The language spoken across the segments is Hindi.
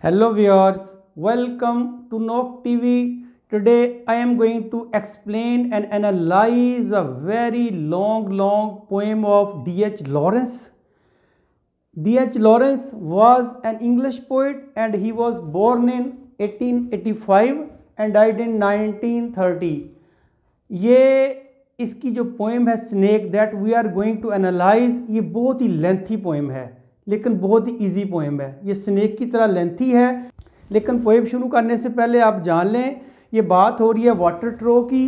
Hello viewers, welcome to Nok TV. Today I am going to explain and analyze a very long poem of D.H. Lawrence. D.H. Lawrence was an English poet and he was born in 1885 and died in 1930. ये इसकी जो पोएम है snake that we are going to analyse, ये बहुत ही लेंथी पोएम है लेकिन बहुत ही इजी पोएम है। ये स्नेक की तरह लेंथी है, लेकिन पोएम शुरू करने से पहले आप जान लें ये बात हो रही है वाटर ट्रो की।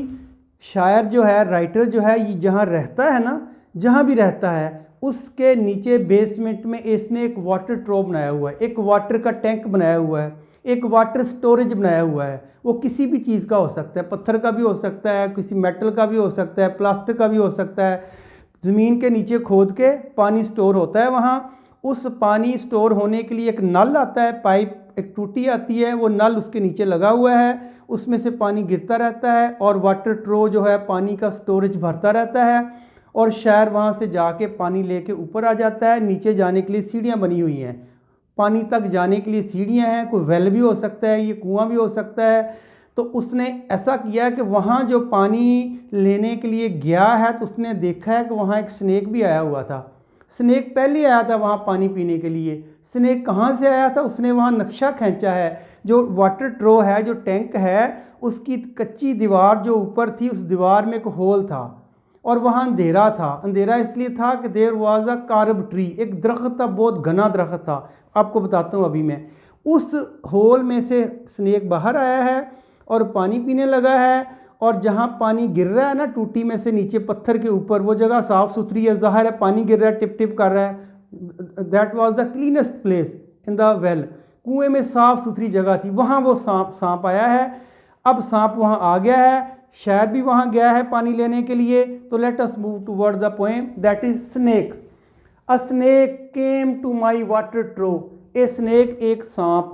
शायर जो है, राइटर जो है, ये जहाँ रहता है ना, जहाँ भी रहता है उसके नीचे बेसमेंट में इसने एक वाटर ट्रो बनाया हुआ है, एक वाटर का टैंक बनाया हुआ है, एक वाटर स्टोरेज बनाया हुआ है। वो किसी भी चीज़ का हो सकता है, पत्थर का भी हो सकता है, किसी मेटल का भी हो सकता है, प्लास्टिक का भी हो सकता है। ज़मीन के नीचे खोद के पानी स्टोर होता है वहाँ। उस पानी स्टोर होने के लिए एक नल आता है, पाइप, एक टूटी आती है, वो नल उसके नीचे लगा हुआ है, उसमें से पानी गिरता रहता है और वाटर ट्रो जो है पानी का स्टोरेज भरता रहता है और शायर वहाँ से जाके पानी लेके ऊपर आ जाता है। नीचे जाने के लिए सीढ़ियाँ बनी हुई हैं, पानी तक जाने के लिए सीढ़ियाँ हैं, कोई वेल भी हो सकता है, ये कुआं भी हो सकता है। तो उसने ऐसा किया कि वहाँ जो पानी लेने के लिए गया है तो उसने देखा है कि वहाँ एक स्नेक भी आया हुआ था। स्नेक पहले आया था वहाँ पानी पीने के लिए। स्नेक कहाँ से आया था? उसने वहाँ नक्शा खींचा है। जो वाटर ट्रो है, जो टैंक है, उसकी कच्ची दीवार जो ऊपर थी, उस दीवार में एक होल था और वहाँ अंधेरा था। अंधेरा इसलिए था कि there was a carob tree, एक दरख्त था, बहुत घना दरख्त था। आपको बताता हूँ अभी मैं। उस होल में से स्नेक बाहर आया है और पानी पीने लगा है। और जहाँ पानी गिर रहा है ना टूटी में से नीचे पत्थर के ऊपर, वो जगह साफ़ सुथरी है, ज़ाहिर है पानी गिर रहा है, टिप टिप कर रहा है। That was the cleanest place in the well. कुएँ में साफ़ सुथरी जगह थी, वहाँ वो सांप आया है। अब सांप वहाँ आ गया है, शायर भी वहाँ गया है पानी लेने के लिए। तो let us move toward the poem that is snake. A snake came to my water trough. A snake, एक सांप,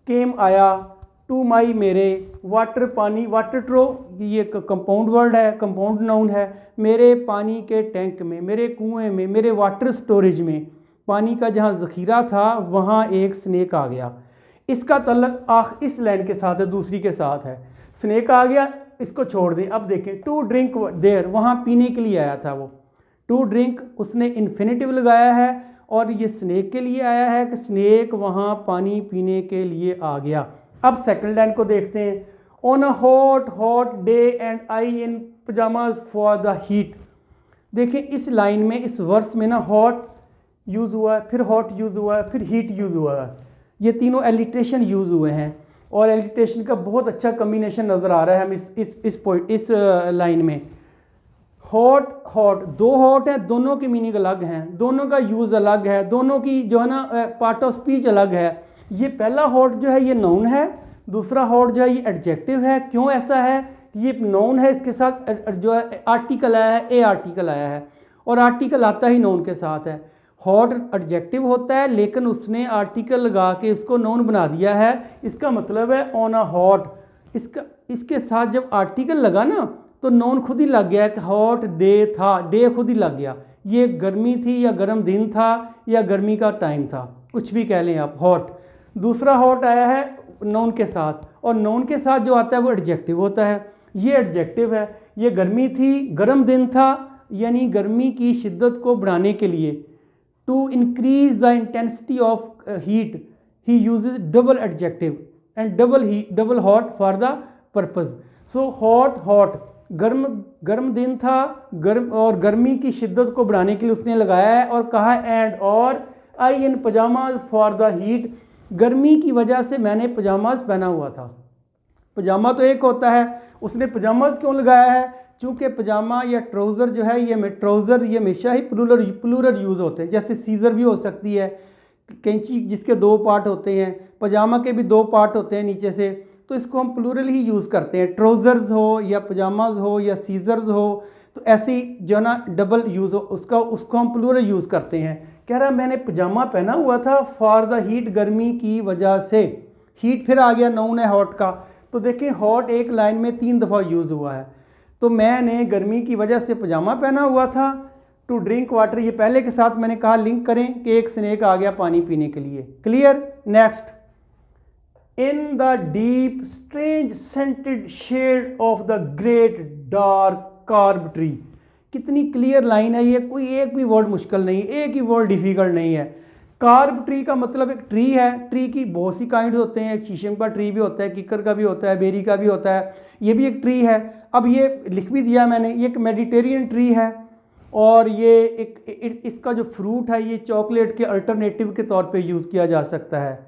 केम आया, टू माई, मेरे, वाटर पानी, वाटर ट्रो ये कंपाउंड वर्ड है, कंपाउंड नाउन है। मेरे पानी के टैंक में, मेरे कुएं में, मेरे वाटर स्टोरेज में, पानी का जहाँ ज़ख़ीरा था वहाँ एक स्नेक आ गया। इसका तल्लक इस लाइन के साथ है, दूसरी के साथ है। स्नेक आ गया, इसको छोड़ दें। अब देखें, टू ड्रिंक देयर, वहाँ पीने के लिए आया था वो। टू ड्रिंक उसने इन्फिनेटिव लगाया है और ये स्नेक के लिए आया है कि स्नेक वहाँ पानी पीने के लिए आ गया। अब सेकंड लाइन को देखते हैं। On a hot day and I in pyjamas for the heat. देखें इस लाइन में, इस वर्स में ना हॉट यूज़ हुआ है, फिर हॉट यूज़ हुआ है, फिर हीट यूज़ हुआ है। ये तीनों एलिट्रेशन यूज़ हुए हैं और एलिट्रेशन का बहुत अच्छा कम्बिनेशन नज़र आ रहा है हम इस लाइन में। हॉट, दो हॉट हैं, दोनों की मीनिंग अलग हैं, दोनों का यूज़ अलग है, दोनों की जो है ना पार्ट ऑफ स्पीच अलग है। ये पहला हॉट जो है ये नाउन है, दूसरा हॉट जो है ये एडजेक्टिव है। क्यों ऐसा है? ये नाउन है, इसके साथ जो है आर्टिकल आया है, ए आर्टिकल आया है और आर्टिकल आता ही नाउन के साथ है। हॉट एडजेक्टिव होता है लेकिन उसने आर्टिकल लगा के इसको नाउन बना दिया है। इसका मतलब है ऑन अ हॉट। इसके साथ जब आर्टिकल लगा ना तो नाउन खुद ही लग गया कि हॉट डे था, डे खुद ही लग गया। ये गर्मी थी या गर्म दिन था या गर्मी का टाइम था, कुछ भी कह लें आप। हॉट, दूसरा हॉट आया है नाउन के साथ और नाउन के साथ जो आता है वो एडजेक्टिव होता है। ये एडजेक्टिव है। ये गर्मी थी, गर्म दिन था, यानी गर्मी की शिद्दत को बढ़ाने के लिए, to increase the intensity of heat, he uses double adjective and double hot for the purpose. So hot, गर्म दिन था, गर्म और गर्मी की शिद्दत को बढ़ाने के लिए उसने लगाया है और कहा एंड और आई इन पजामाज फॉर द हीट, गर्मी की वजह से मैंने पजामाज पहना हुआ था। पजामा तो एक होता है, उसने पजामाज क्यों लगाया है? चूँकि पजामा या ट्राउज़र जो है, ये हमेशा ही प्लूरल यूज़ होते हैं। जैसे सीज़र भी हो सकती है, कैंची जिसके दो पार्ट होते हैं, पजामा के भी दो पार्ट होते हैं नीचे से, तो इसको हम प्लूरल ही यूज़ करते हैं। ट्राउज़र्स हो या पजामाज हो या सीज़र्स हो, तो ऐसी जो ना डबल यूज़ हो उसको हम प्लूरल यूज़ करते हैं। कह रहा मैंने पजामा पहना हुआ था फॉर द हीट, गर्मी की वजह से। हीट फिर आ गया, नाउन है हॉट का। तो देखिए हॉट एक लाइन में 3 दफ़ा यूज़ हुआ है। तो मैंने गर्मी की वजह से पजामा पहना हुआ था। टू ड्रिंक वाटर, ये पहले के साथ मैंने कहा लिंक करें कि एक स्नेक आ गया पानी पीने के लिए। Clear? Next, in the deep strange scented shade of the great dark carob tree. कितनी क्लियर लाइन है ये, कोई एक भी वर्ड मुश्किल नहीं, एक ही वर्ड डिफिकल्ट नहीं है। कार्ब ट्री का मतलब एक ट्री है, ट्री की बहुत सी काइंड होते हैं, एक शीशम का ट्री भी होता है, किकर का भी होता है, बेरी का भी होता है, ये भी एक ट्री है। अब ये लिख भी दिया मैंने, ये एक मेडिटेरियन ट्री है और ये इसका जो फ्रूट है ये चॉकलेट के अल्टरनेटिव के तौर पे यूज़ किया जा सकता है,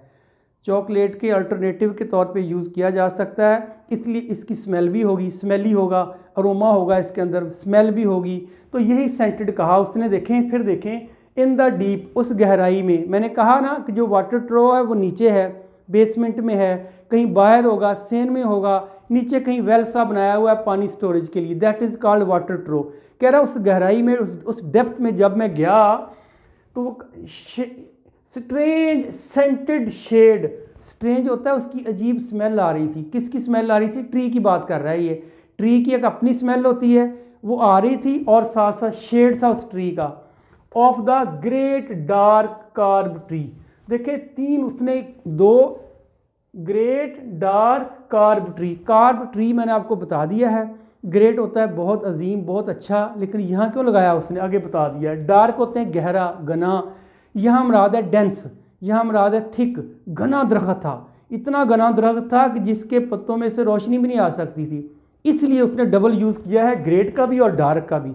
चॉकलेट के अल्टरनेटिव के तौर पे यूज़ किया जा सकता है, इसलिए इसकी स्मेल भी होगी, स्मेली होगा, अरोमा होगा इसके अंदर, स्मेल भी होगी, तो यही सेंटेड कहा उसने। देखें फिर देखें, इन द डीप, उस गहराई में, मैंने कहा ना कि जो वाटर ट्रो है वो नीचे है, बेसमेंट में है, कहीं बाहर होगा, सेन में होगा, नीचे कहीं वेल सा बनाया हुआ है पानी स्टोरेज के लिए, दैट इज़ कॉल्ड वाटर ट्रो। कह रहा उस गहराई में, उस डेप्थ में जब मैं गया तो वो स्ट्रेंज सेंटेड शेड, स्ट्रेंज होता है उसकी अजीब स्मेल आ रही थी। किसकी स्मेल आ रही थी? ट्री की बात कर रहा है ये, ट्री की एक अपनी स्मेल होती है वो आ रही थी और साथ साथ शेड था उस ट्री का, of the great dark carob tree. देखिए तीन उसने, दो great dark carob tree, carb tree मैंने आपको बता दिया है, ग्रेट होता है बहुत अजीम बहुत अच्छा, लेकिन यहाँ क्यों लगाया उसने आगे बता दिया। डार्क होते हैं गहरा घना, यहाँ मुराद है डेंस, यहाँ मुराद है थिक, घना दरख्त था, इतना घना दरख्त था कि जिसके पत्तों में से रोशनी भी नहीं आ सकती थी, इसलिए उसने डबल यूज़ किया है, ग्रेट का भी और डार्क का भी।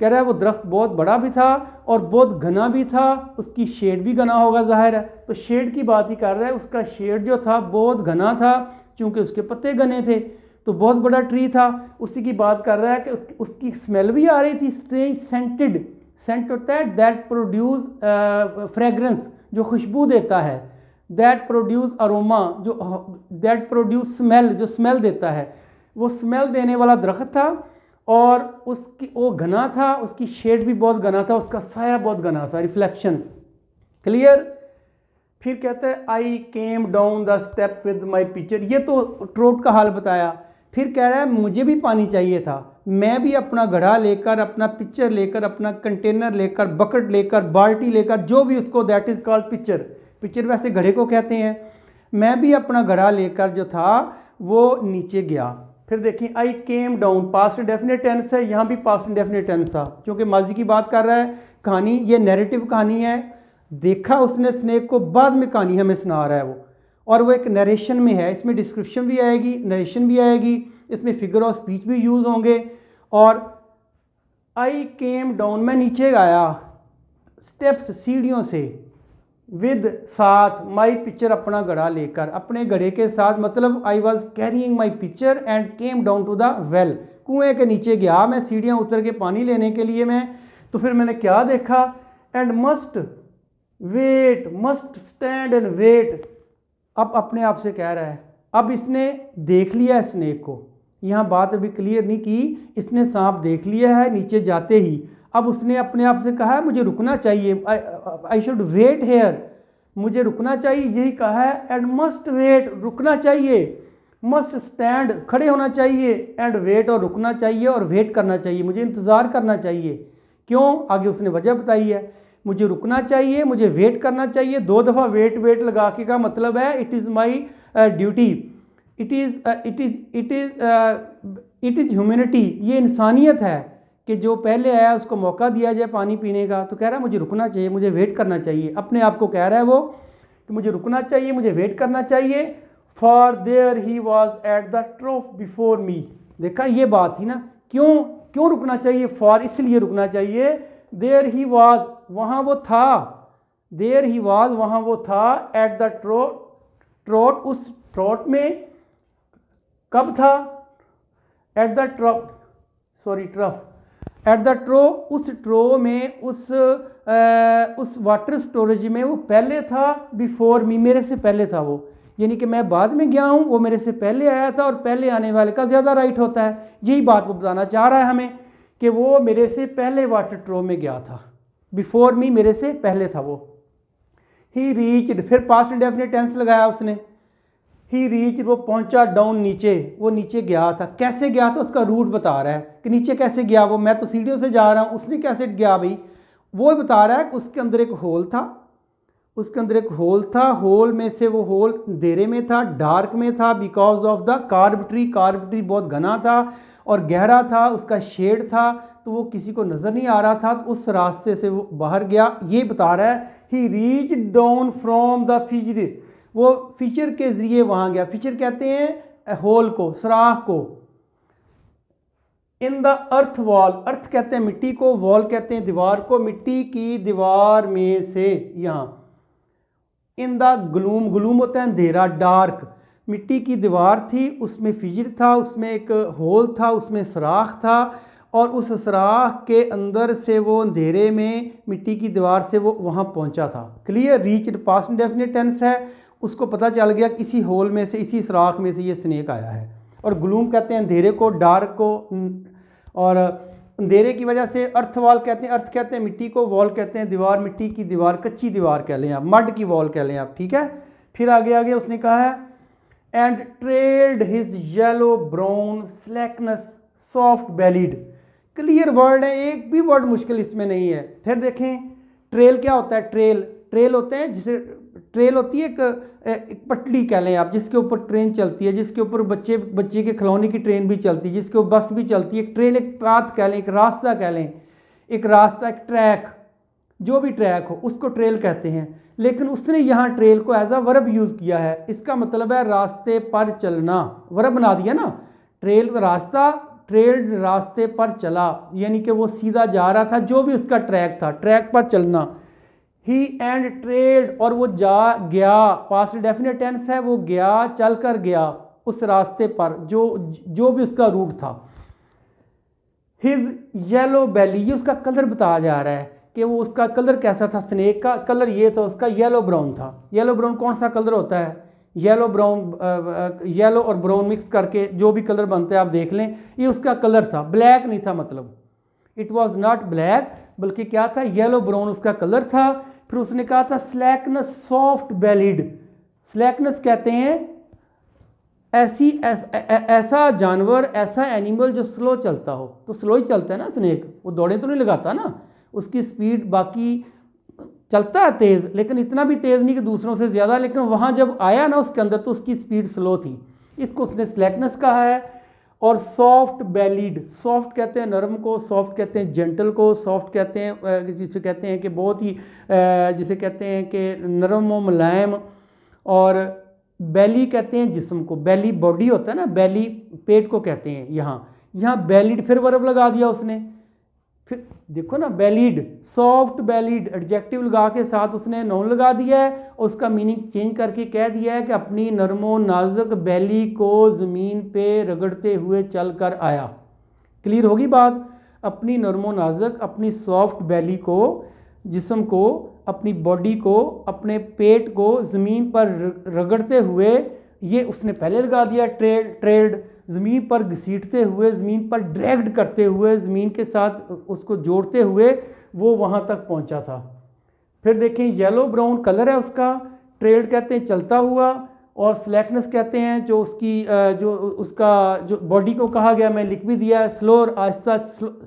कह रहा है वो दरख्त बहुत बड़ा भी था और बहुत घना भी था, उसकी शेड भी घना होगा जाहिर है, तो शेड की बात ही कर रहा है, उसका शेड जो था बहुत घना था क्योंकि उसके पत्ते घने थे, तो बहुत बड़ा ट्री था, उसी की बात कर रहा है कि उसकी स्मेल भी आ रही थी, स्ट्रेंज सेंटेड, सेंट होता है दैट प्रोड्यूस फ्रेगरेंस, जो खुशबू देता है, दैट प्रोड्यूस अरोमा, जो दैट प्रोड्यूस स्मेल, जो स्मेल देता है, वो स्मेल देने वाला दरख्त था और उसकी वो घना था, उसकी शेड भी बहुत घना था, उसका साया बहुत घना था, रिफ्लेक्शन क्लियर। फिर कहता है I came down the step with my pitcher, ये तो ट्रोट का हाल बताया। फिर कह रहा है मुझे भी पानी चाहिए था, मैं भी अपना घड़ा लेकर, अपना पिक्चर लेकर, अपना कंटेनर लेकर, बकेट लेकर, बाल्टी लेकर, जो भी उसको, that is called picture, picture वैसे घड़े को कहते हैं, मैं भी अपना घड़ा लेकर जो था वो नीचे गया। फिर देखिए I came down, past definite tense है, यहाँ भी पास्ट डेफिनेट टेंस था क्योंकि माजी की बात कर रहा है। कहानी ये नैरेटिव कहानी है, देखा उसने स्नेक को, बाद में कहानी हमें सुना रहा है वो, और वो एक नरेशन में है, इसमें डिस्क्रिप्शन भी आएगी, नरेशन भी आएगी, इसमें फिगर ऑफ स्पीच भी यूज़ होंगे। और आई केम डाउन, मैं नीचे आया, स्टेप्स सीढ़ियों से, विद साथ, माई पिक्चर अपना घड़ा लेकर, अपने घड़े के साथ, मतलब I was carrying my pitcher and came down to the well, कुएँ के नीचे गया मैं, सीढ़ियाँ उतर के पानी लेने के लिए मैं। तो फिर मैंने क्या देखा, and must wait, must stand and wait, अब अपने आप से कह रहा है, अब इसने देख लिया स्नेक को, यहाँ बात अभी क्लियर नहीं की, इसने सांप देख लिया है नीचे जाते ही, अब उसने अपने आप से कहा है मुझे रुकना चाहिए, आई शुड वेट हेयर, मुझे रुकना चाहिए, यही कहा है, एंड मस्ट वेट, रुकना चाहिए, मस्ट स्टैंड, खड़े होना चाहिए, एंड वेट, और रुकना चाहिए और वेट करना चाहिए, मुझे इंतज़ार करना चाहिए। क्यों? आगे उसने वजह बताई है, मुझे रुकना चाहिए, मुझे वेट करना चाहिए, 2 दफ़ा वेट वेट लगा के का मतलब है it is my duty, it is humanity, ये इंसानियत है कि जो पहले आया उसको मौका दिया जाए पानी पीने का। तो कह रहा है मुझे रुकना चाहिए, मुझे वेट करना चाहिए, अपने आप को कह रहा है वो कि मुझे रुकना चाहिए, मुझे वेट करना चाहिए। For there he was at the trough before me, देखा ये बात थी ना, क्यों क्यों रुकना चाहिए, फॉर इसलिए रुकना चाहिए, देयर ही वॉज, वहाँ वो था, देयर ही वॉज, वहाँ वो था, एट द ट्रोट, उस ट्रोट में, कब था, at the trough, sorry trough, at the trough, उस ट्रो में, उस वाटर स्टोरेज में वो पहले था, बिफोर मी, मेरे से पहले था वो, यानी कि मैं बाद में गया हूँ, वो मेरे से पहले आया था और पहले आने वाले का ज़्यादा राइट होता है, यही बात वो बताना चाह रहा है हमें कि वो मेरे से पहले वाटर ट्रो में गया था, बिफोर मी, मेरे से पहले था वो। ही रीच्ड, फिर पास्ट इंडेफिनिट टेंस लगाया उसने, ही रीच, वो पहुंचा, डाउन नीचे, वो नीचे गया था, कैसे गया था उसका रूट बता रहा है कि नीचे कैसे गया वो, मैं तो सीढ़ियों से जा रहा हूँ, उसने कैसे गया भाई, वो बता रहा है कि उसके अंदर एक होल था, उसके अंदर एक होल था, होल में से वो होल अंधेरे में था, डार्क में था, because of the carb tree बहुत घना था और गहरा था, उसका शेड था, तो वो किसी को नज़र नहीं आ रहा था, तो उस रास्ते से वो बाहर गया। ये बता रहा है ही रीच डाउन फ्रॉम द फिजर, वो फिचर के ज़रिए वहाँ गया। फिचर कहते हैं होल को, सुराख को। इन द अर्थ वॉल, अर्थ कहते हैं मिट्टी को, वॉल कहते हैं दीवार को, मिट्टी की दीवार में से यहाँ। इन द ग्लूम, ग्लूम होता है अंधेरा, डार्क, मिट्टी की दीवार थी, उसमें फिजर था, उसमें एक होल था, उसमें सुराख था, और उस सुराख के अंदर से वो अंधेरे में मिट्टी की दीवार से वो वहाँ पहुँचा था। Clear, reached past indefinite tense है, उसको पता चल गया कि इसी होल में से, इसी सुराख में से ये स्नेक आया है। और ग्लूम कहते हैं अंधेरे को, डार्क को, और अंधेरे की वजह से अर्थ वॉल कहते हैं, अर्थ कहते हैं मिट्टी को, वॉल कहते हैं दीवार, मिट्टी की दीवार, कच्ची दीवार कह लें आप, मड की वॉल कह लें आप, ठीक है। फिर आगे आगे उसने कहा है and trailed his yellow brown slackness soft bellied. Clear word है, एक भी वर्ड मुश्किल इसमें नहीं है। फिर देखें ट्रेल क्या होता है, ट्रेल, ट्रेल होते हैं जिसे, ट्रेल होती है एक पटड़ी कह लें आप, जिसके ऊपर ट्रेन चलती है, जिसके ऊपर बच्चे के खिलौने की ट्रेन भी चलती है, जिसके ऊपर बस भी चलती है। एक ट्रेल एक पाथ कह लें, एक रास्ता कह लें, एक रास्ता, एक ट्रैक, जो भी ट्रैक हो उसको ट्रेल कहते हैं। लेकिन उसने यहाँ ट्रेल को एज अ वर्ब यूज़ किया है, इसका मतलब है रास्ते पर चलना, वर्ब बना दिया ना, ट्रेल का रास्ता, ट्रेल्ड रास्ते पर चला, यानी कि वो सीधा जा रहा था, जो भी उसका ट्रैक था, ट्रैक पर चलना। ही एंड ट्रेल्ड, और वो जा गया, पास्ट डेफिनेट टेंस है, वो गया, चल कर गया उस रास्ते पर, जो भी उसका रूट था। हिज येलो बेली, ये उसका कलर बताया जा रहा है कि वो उसका कलर कैसा था, स्नेक का कलर ये था, उसका येलो ब्राउन था। येलो ब्राउन कौन सा कलर होता है, येलो ब्राउन, येलो और ब्राउन मिक्स करके जो भी कलर बनता है आप देख लें, ये उसका कलर था, ब्लैक नहीं था, मतलब इट वॉज नॉट ब्लैक, बल्कि क्या था, येलो ब्राउन उसका कलर था। फिर उसने कहा था स्लैकनेस सॉफ्ट बेलीड, स्लैकनेस कहते हैं ऐसा जानवर, ऐसा एनिमल जो स्लो चलता हो, तो स्लो ही चलता है ना स्नेक, वो दौड़े तो नहीं लगाता ना, उसकी स्पीड बाकी चलता है तेज़, लेकिन इतना भी तेज़ नहीं कि दूसरों से ज़्यादा, लेकिन वहाँ जब आया ना उसके अंदर तो उसकी स्पीड स्लो थी, इसको उसने स्लैकनेस कहा है। और सॉफ्ट बेलीड, सॉफ्ट कहते हैं नरम को, सॉफ्ट कहते हैं जेंटल को, सॉफ्ट कहते हैं जिसे कहते हैं कि बहुत ही, जिसे कहते हैं कि नरम व मुलायम, और बेली कहते हैं जिस्म को, बेली बॉडी होता है ना, बेली पेट को कहते हैं। यहाँ बेलीड, फिर वर्ब लगा दिया उसने, फिर देखो ना बेलीड, सॉफ्ट बेलीड, एडजेक्टिव लगा के साथ उसने नाउन लगा दिया है, और उसका मीनिंग चेंज करके कह दिया है कि अपनी नरमो नाजुक बेली को ज़मीन पे रगड़ते हुए चल कर आया। क्लियर होगी बात, अपनी नरमो नाजुक, अपनी सॉफ्ट बेली को, जिस्म को, अपनी बॉडी को, अपने पेट को ज़मीन पर रगड़ते हुए, ये उसने पहले लगा दिया ट्रेल्ड, ज़मीन पर घसीटते हुए, ज़मीन पर ड्रैग्ड करते हुए, ज़मीन के साथ उसको जोड़ते हुए वो वहाँ तक पहुँचा था। फिर देखें येलो ब्राउन कलर है उसका, ट्रेल्ड कहते हैं चलता हुआ, और स्लैकनेस कहते हैं जो उसकी जो उसका जो बॉडी को कहा गया, मैं लिख भी दिया है, स्लो, आहिस्ता,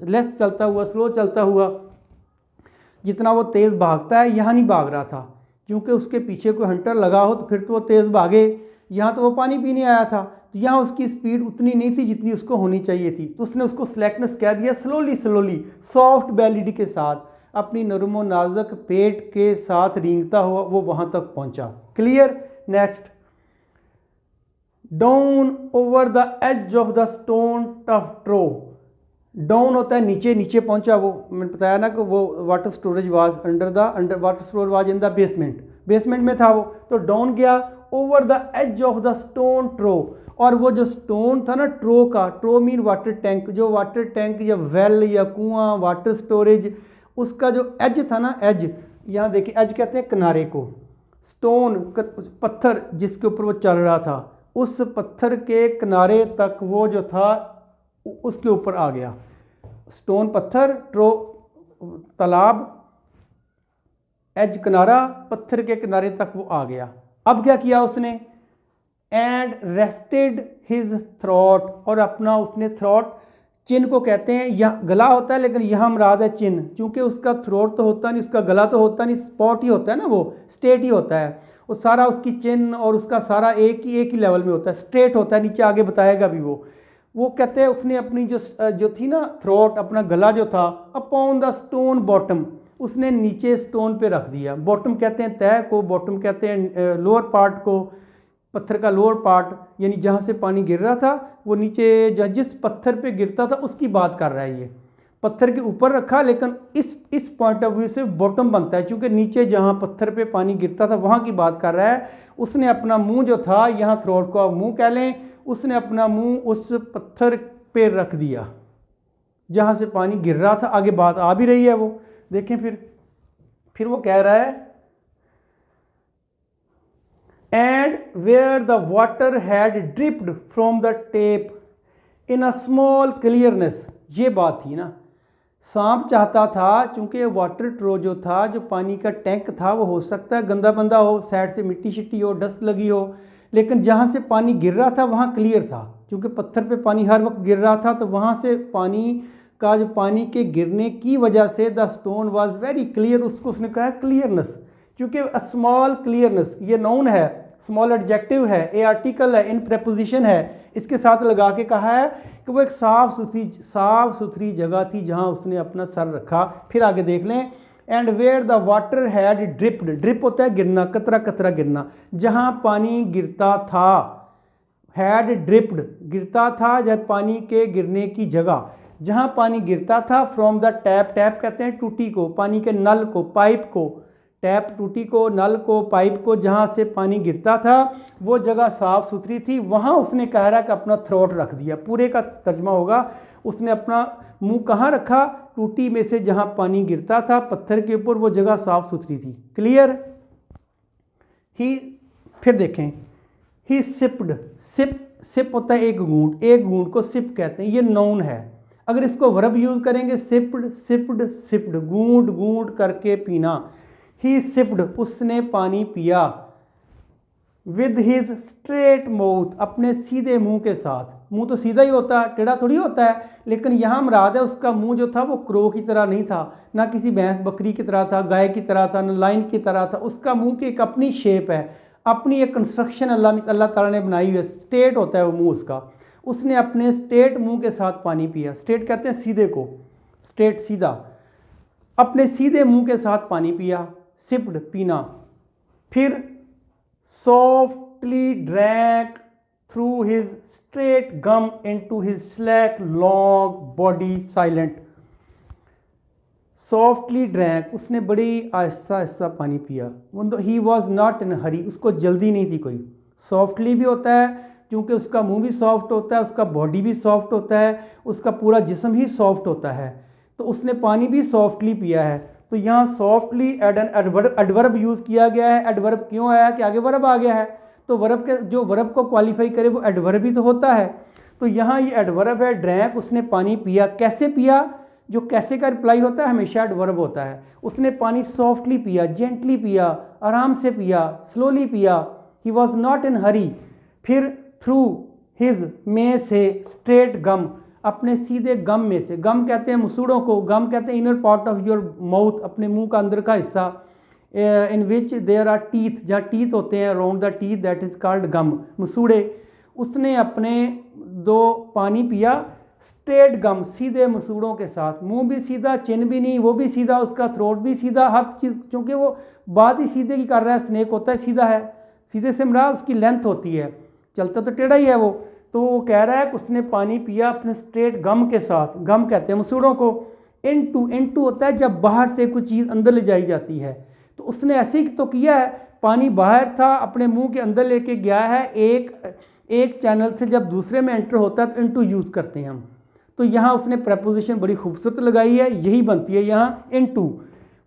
लेस चलता हुआ, स्लो चलता हुआ। जितना वो तेज़ भागता है, यहाँ नहीं भाग रहा था, क्योंकि उसके पीछे कोई हंटर लगा हो तो फिर तो वो तेज़ भागे, यहाँ तो वो पानी पीने आया था, तो यहाँ उसकी स्पीड उतनी नहीं थी जितनी उसको होनी चाहिए थी, तो उसने उसको स्लैकनेस कह दिया। स्लोली स्लोली, सॉफ्ट बेलीड के साथ, अपनी नरमो नाजुक पेट के साथ रेंगता हुआ वो वहाँ तक पहुँचा। Clear, next, down over the edge of the stone trough trough, down होता है नीचे, नीचे पहुंचा, वो मैंने बताया ना कि वो water storage was under water storage was in the basement में था वो, तो डाउन गया over the edge of the stone trough, और वो जो स्टोन था ना ट्रो का, ट्रो मीन वाटर टैंक, जो वाटर टैंक या वेल या कुआं, वाटर स्टोरेज, उसका जो एज था ना, एज, यहाँ देखिए एज कहते हैं किनारे को, स्टोन पत्थर जिसके ऊपर वो चल रहा था, उस पत्थर के किनारे तक वो जो था उसके ऊपर आ गया। स्टोन पत्थर, ट्रो तालाब, एज किनारा, पत्थर के किनारे तक वो आ गया। अब क्या किया उसने, एंड रेस्टेड हिज थ्रॉट, और अपना उसने थ्रॉट चिन को कहते हैं, यहाँ गला होता है लेकिन यहाँ मुराद है चिन, क्योंकि उसका थ्रोट तो होता नहीं, उसका गला तो होता नहीं, स्पॉट ही होता है ना, वो स्ट्रेट ही होता है, वो सारा उसकी चिन और उसका सारा एक ही लेवल में होता है, स्ट्रेट होता है, नीचे आगे बताएगा भी वो कहते हैं उसने अपनी जो थी ना थ्रोट, अपना गला जो था, अपॉन द स्टोन बॉटम, उसने नीचे स्टोन पे रख दिया। बॉटम कहते हैं तह को, बॉटम कहते हैं लोअर पार्ट को, पत्थर का लोअर पार्ट, यानी जहाँ से पानी गिर रहा था वो नीचे जिस पत्थर पे गिरता था उसकी बात कर रहा है। ये पत्थर के ऊपर रखा, लेकिन इस पॉइंट ऑफ व्यू से बॉटम बनता है, क्योंकि नीचे जहाँ पत्थर पे पानी गिरता था वहाँ की बात कर रहा है। उसने अपना मुंह जो था, यहाँ थ्रोट को मुंह कह लें, उसने अपना मुंह उस पत्थर पे रख दिया जहाँ से पानी गिर रहा था। आगे बात आ भी रही है, वो देखें फिर वो कह रहा है and where the water had dripped from the tap in a small clearness. ये बात थी ना, सांप चाहता था, चूंकि वाटर ट्रो जो था, जो पानी का टैंक था, वो हो सकता है गंदा बंदा हो, साइड से मिट्टी शिट्टी हो, डस्ट लगी हो, लेकिन जहाँ से पानी गिर रहा था वहाँ क्लियर था, क्योंकि पत्थर पे पानी हर वक्त गिर रहा था, तो वहाँ से पानी के गिरने की वजह से the stone was very clear, उसको उसने कहा क्लियरनेस, क्योंकि स्मॉल क्लियरनेस ये नाउन है, स्मॉल एडजेक्टिव है, ए आर्टिकल है, इन प्रेपोजिशन है, इसके साथ लगा के कहा है कि वो एक साफ़ सुथरी जगह थी जहाँ उसने अपना सर रखा। फिर आगे देख लें, and where the water had dripped, drip होता है गिरना, कतरा कतरा गिरना, जहाँ पानी गिरता था, हैड ड्रिप्ड गिरता था, जब पानी के गिरने की जगह जहाँ पानी गिरता था, फ्रॉम द टैप, टैप कहते हैं टूटी को, पानी के नल को, पाइप को, टैप टूटी को, नल को, पाइप को, जहाँ से पानी गिरता था वो जगह साफ़ सुथरी थी, वहाँ उसने कह रहा कि अपना थ्रोट रख दिया। पूरे का तर्जमा होगा, उसने अपना मुंह कहाँ रखा, टूटी में से जहाँ पानी गिरता था पत्थर के ऊपर, वो जगह साफ़ सुथरी थी। क्लियर। फिर देखें, ही सिप्ड, सिप होता है एक घूंट को सिप कहते हैं, ये नाउन है। अगर इसको वर्ब यूज़ करेंगे, सिप्ड, घूंट करके पीना। ही सिप्ड, उसने पानी पिया, विद हिज स्ट्रेट माउथ, अपने सीधे मुंह के साथ। मुंह तो सीधा ही होता है, टेढ़ा थोड़ी होता है, लेकिन यहाँ मुराद है उसका मुंह जो था वो क्रो की तरह नहीं था, ना किसी भैंस बकरी की तरह था, गाय की तरह था, ना लाइन की तरह था। उसका मुंह की एक अपनी शेप है, अपनी एक कंस्ट्रक्शन अल्लाह ताला ने बनाई हुई है, स्ट्रेट होता है वो मुंह उसका। उसने अपने स्ट्रेट मुंह के साथ पानी पिया, स्ट्रेट कहते हैं सीधे को, स्ट्रेट सीधा, अपने सीधे मुंह के साथ पानी पिया, सिप्ड पीना। फिर softly drank through his straight gum into his slack long body silent. Softly drank, उसने बड़ी आहिस्ता आहिस्ता पानी पिया। ही वॉज नॉट इन हरी, उसको जल्दी नहीं थी कोई। सॉफ्टली भी होता है क्योंकि उसका मुंह भी सॉफ्ट होता है, उसका बॉडी भी सॉफ्ट होता है, उसका पूरा जिस्म ही सॉफ्ट होता है, तो उसने पानी भी सॉफ्टली पिया है। तो यहाँ सॉफ्टली एडवर्ब यूज़ किया गया है। एडवर्ब क्यों आया कि आगे वर्ब आ गया है, तो वर्ब के जो वर्ब को क्वालिफाई करे वो एडवर्ब ही तो होता है। तो यहाँ ये एडवर्ब है, ड्रैंक, उसने पानी पिया। कैसे पिया, जो कैसे का रिप्लाई होता है हमेशा एडवर्ब होता है। उसने पानी सॉफ्टली पिया, जेंटली पिया, आराम से पिया, स्लोली पिया। ही वॉज नॉट इन हरी। फिर थ्रू हिज, में से, स्ट्रेट गम, अपने सीधे गम में से। गम कहते हैं मसूड़ों को, गम कहते हैं inner part of your mouth, अपने मुंह का अंदर का हिस्सा, in which there are teeth, जहाँ टीथ होते हैं, around the teeth, that is called gum, मसूड़े। उसने अपने दो पानी पिया, स्ट्रेट गम, सीधे मसूड़ों के साथ, मुंह भी सीधा, चिन भी नहीं, वो भी सीधा, उसका थ्रोट भी सीधा, हर चीज़, क्योंकि वो बात ही सीधे की कर रहा है। स्नेक होता है सीधा है, सीधे से मरा उसकी लेंथ होती है, चलता तो टेढ़ा ही है वो। तो वो कह रहा है कि उसने पानी पिया अपने स्ट्रेट गम के साथ, गम कहते हैं मसूड़ों को। इनटू होता है जब बाहर से कोई चीज़ अंदर ले जाई जाती है, तो उसने ऐसे ही तो किया है, पानी बाहर था, अपने मुंह के अंदर लेके गया है। एक चैनल से जब दूसरे में एंटर होता है तो इनटू यूज़ करते हैं हम। तो यहाँ उसने प्रेपोजिशन बड़ी खूबसूरत लगाई है, यही बनती है यहाँ इनटू।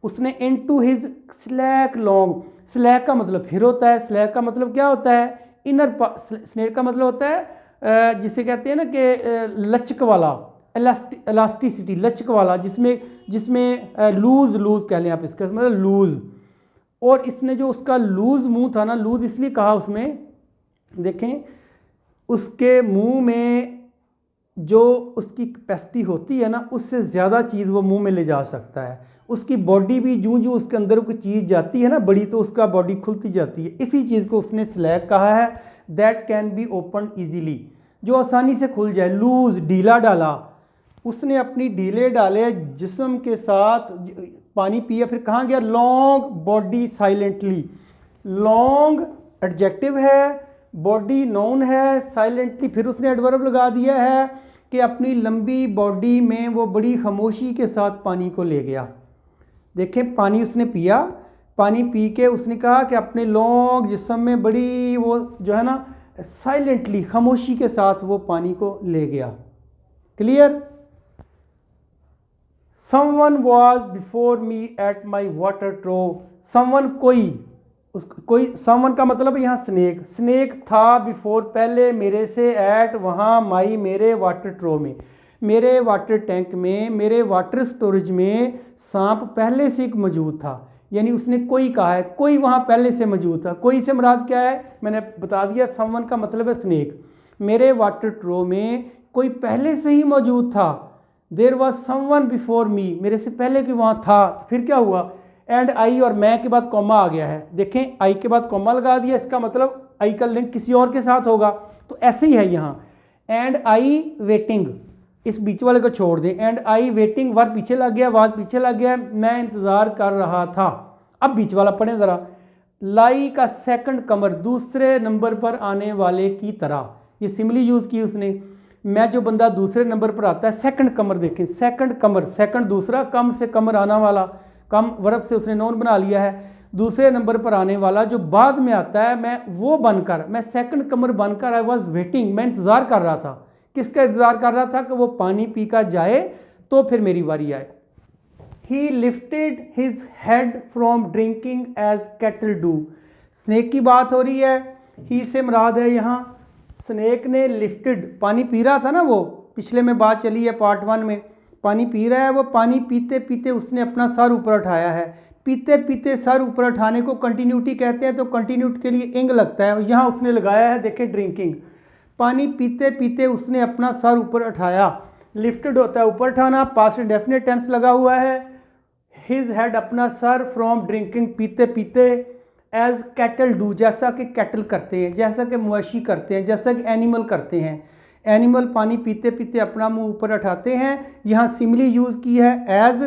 उसने into his slack long, slack का मतलब फिर होता है, स्लैक का मतलब क्या होता है, इनर, स्नेक का मतलब होता है जिसे कहते हैं ना कि लचक वाला, इलास्टिसिटी, लचक वाला, जिसमें लूज़ कह लें आप, इसका मतलब लूज़। और इसने जो उसका लूज़ मुंह था ना, लूज़ इसलिए कहा उसमें, देखें उसके मुंह में जो उसकी कैपेसिटी होती है ना, उससे ज़्यादा चीज़ वो मुंह में ले जा सकता है। उसकी बॉडी भी जूं जूं उसके अंदर कोई चीज़ जाती है ना बड़ी, तो उसका बॉडी खुलती जाती है। इसी चीज़ को उसने स्लैग कहा है, that can be open easily, जो आसानी से खुल जाए। लूज, ढीला डाला, उसने अपनी ढीले डाले जिस्म के साथ पानी पिया, फिर कहाँ गया? Long body silently. Long adjective है, बॉडी नोन है, साइलेंटली फिर उसने एडवर्ब लगा दिया है कि अपनी लंबी बॉडी में वो बड़ी खामोशी के साथ पानी को ले गया। देखें, पानी उसने पिया, पानी पी के उसने कहा कि अपने लॉन्ग जिस्म में बड़ी वो जो है ना साइलेंटली, खामोशी के साथ वो पानी को ले गया। Clear? Someone was before me at my water trough. Someone कोई समवन का मतलब यहाँ स्नेक। स्नेक था बिफोर पहले मेरे से, एट वहाँ, माई मेरे, वाटर ट्रो में, मेरे वाटर टैंक में, मेरे वाटर स्टोरेज में सांप पहले से एक मौजूद था। यानी उसने कोई कहा है, कोई वहाँ पहले से मौजूद था। कोई से मुराद क्या है? मैंने बता दिया, समवन का मतलब है स्नेक। मेरे वाटर ट्रो में कोई पहले से ही मौजूद था। There was someone before me, मेरे से पहले कि वहाँ था। फिर क्या हुआ? एंड आई, और मैं के बाद कॉमा आ गया है। देखें, आई के बाद कॉमा लगा दिया, इसका मतलब आई का लिंक किसी और के साथ होगा, तो ऐसे ही है यहाँ। एंड आई वेटिंग, इस बीच वाले को छोड़ दें। एंड आई वेटिंग, वर्ब पीछे लग गया, वाज पीछे लग गया, मैं इंतज़ार कर रहा था। अब बीच वाला पढ़ें ज़रा। लाई का सेकंड कमर, दूसरे नंबर पर आने वाले की तरह, ये सिमिली यूज़ की उसने। मैं जो बंदा दूसरे नंबर पर आता है, सेकंड कमर, देखें सेकंड कमर, सेकंड दूसरा, कम से कमर आना वाला, कम वर्ब से उसने नोन बना लिया है। दूसरे नंबर पर आने वाला जो बाद में आता है, मैं वो बनकर, मैं सेकंड कमर बनकर, आई वॉज वेटिंग, मैं इंतज़ार कर रहा था। किसका इंतज़ार कर रहा था? कि वो पानी पी कर जाए तो फिर मेरी बारी आए। He lifted his head from drinking as cattle do. Snake की बात हो रही है, ही से मुराद है यहाँ स्नेक ने लिफ्टेड, पानी पी रहा था ना वो, पिछले में बात चली है पार्ट 1 में, पानी पी रहा है वो, पानी पीते पीते उसने अपना सर ऊपर उठाया है। पीते पीते सर ऊपर उठाने को कंटिन्यूटी कहते हैं, तो कंटिन्यूटी के लिए इंग लगता है, यहाँ उसने लगाया है, देखें ड्रिंकिंग। पानी पीते पीते उसने अपना सर ऊपर उठाया। लिफ्टेड होता है ऊपर उठाना, पास्ट इंडेफिनिट टेंस लगा हुआ है। हिज हेड, अपना सर, फ्रॉम ड्रिंकिंग, पीते पीते, एज कैटल डू, जैसा कि कैटल करते हैं, जैसा कि मवेशी करते हैं, जैसा कि एनिमल करते हैं। एनिमल पानी पीते पीते अपना मुंह ऊपर उठाते हैं। यहाँ सिमिली यूज़ की है, एज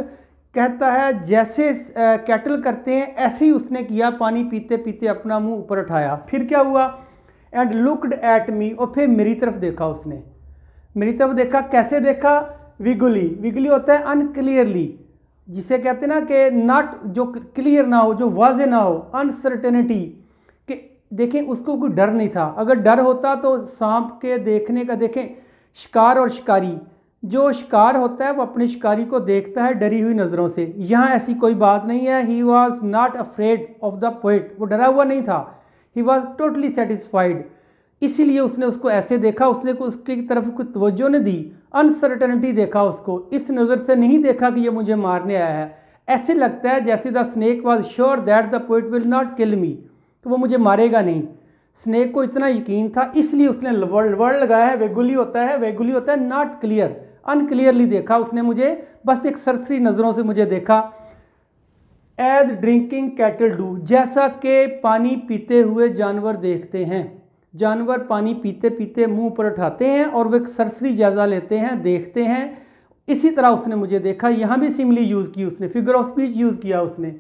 कहता है जैसे कैटल करते हैं ऐसे ही उसने किया, पानी पीते पीते अपना मुंह ऊपर उठाया। फिर क्या हुआ? एंड लुकड एट मी, और फिर मेरी तरफ देखा उसने। मेरी तरफ देखा, कैसे देखा? विगुली, विगुली होता है अनक्लियरली, जिसे कहते हैं ना कि नॉट, जो क्लियर ना हो, जो वाज़े ना हो, अनसर्टेनिटी, कि देखें उसको कोई डर नहीं था। अगर डर होता तो सांप के देखने का, देखें शिकार और शिकारी, जो शिकार होता है वो अपने शिकारी को देखता है डरी हुई नज़रों से। यहाँ ऐसी कोई बात नहीं है। He was not afraid of the poet, वो डरा हुआ नहीं था। ही वॉज टोटली सेटिस्फाइड, इसीलिए उसने उसको ऐसे देखा, उसने को उसकी तरफ कोई तवज्जो नहीं दी, अनसर्टेनिटी देखा उसको, इस नज़र से नहीं देखा कि ये मुझे मारने आया है। ऐसे लगता है जैसे the snake was sure that the poet will not kill me, कि वो मुझे मारेगा नहीं। स्नेक को इतना यकीन था, इसलिए उसने वर्ड लगाया है। वेगुली होता है, वेगुली होता है नॉट क्लियर, अनक्लियरली देखा उसने मुझे, बस एक सरसरी नज़रों से मुझे देखा। एज ड्रिंकिंग कैटल डू, जैसा कि पानी पीते हुए जानवर देखते हैं। जानवर पानी पीते पीते मुंह पर उठाते हैं और वे एक सरसरी जायज़ा लेते हैं, देखते हैं, इसी तरह उसने मुझे देखा। यहाँ भी सिमिली यूज़ की उसने, फिगर ऑफ स्पीच यूज़ किया उसने।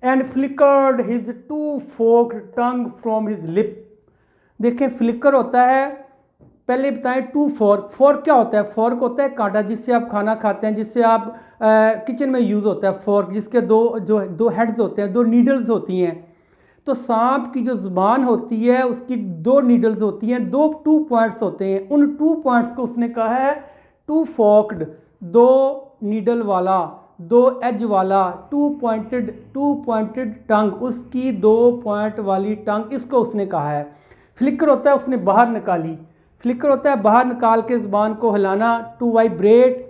And flickered his two forked tongue from his lip, देखें फ्लिकर होता है, पहले बताएं टू फोर्क। फोर्क क्या होता है? फोर्क होता है कांटा, जिससे आप खाना खाते हैं, जिससे आप किचन में यूज़ होता है फोर्क, जिसके दो हेड्स होते हैं, दो नीडल्स होती हैं। तो सांप की जो ज़ुबान होती है उसकी दो नीडल्स होती हैं, टू पॉइंट्स होते हैं। उन 2 पॉइंट्स को उसने कहा है टू फोक्ड, 2 नीडल वाला, 2 एज वाला, टू पॉइंटेड टंग, उसकी 2 पॉइंट वाली टंग, इसको उसने कहा है। फ्लिकर होता है उसने बाहर निकाली, फ्लिकर होता है बाहर निकाल के ज़ुबान को हिलाना। टू वाइब्रेट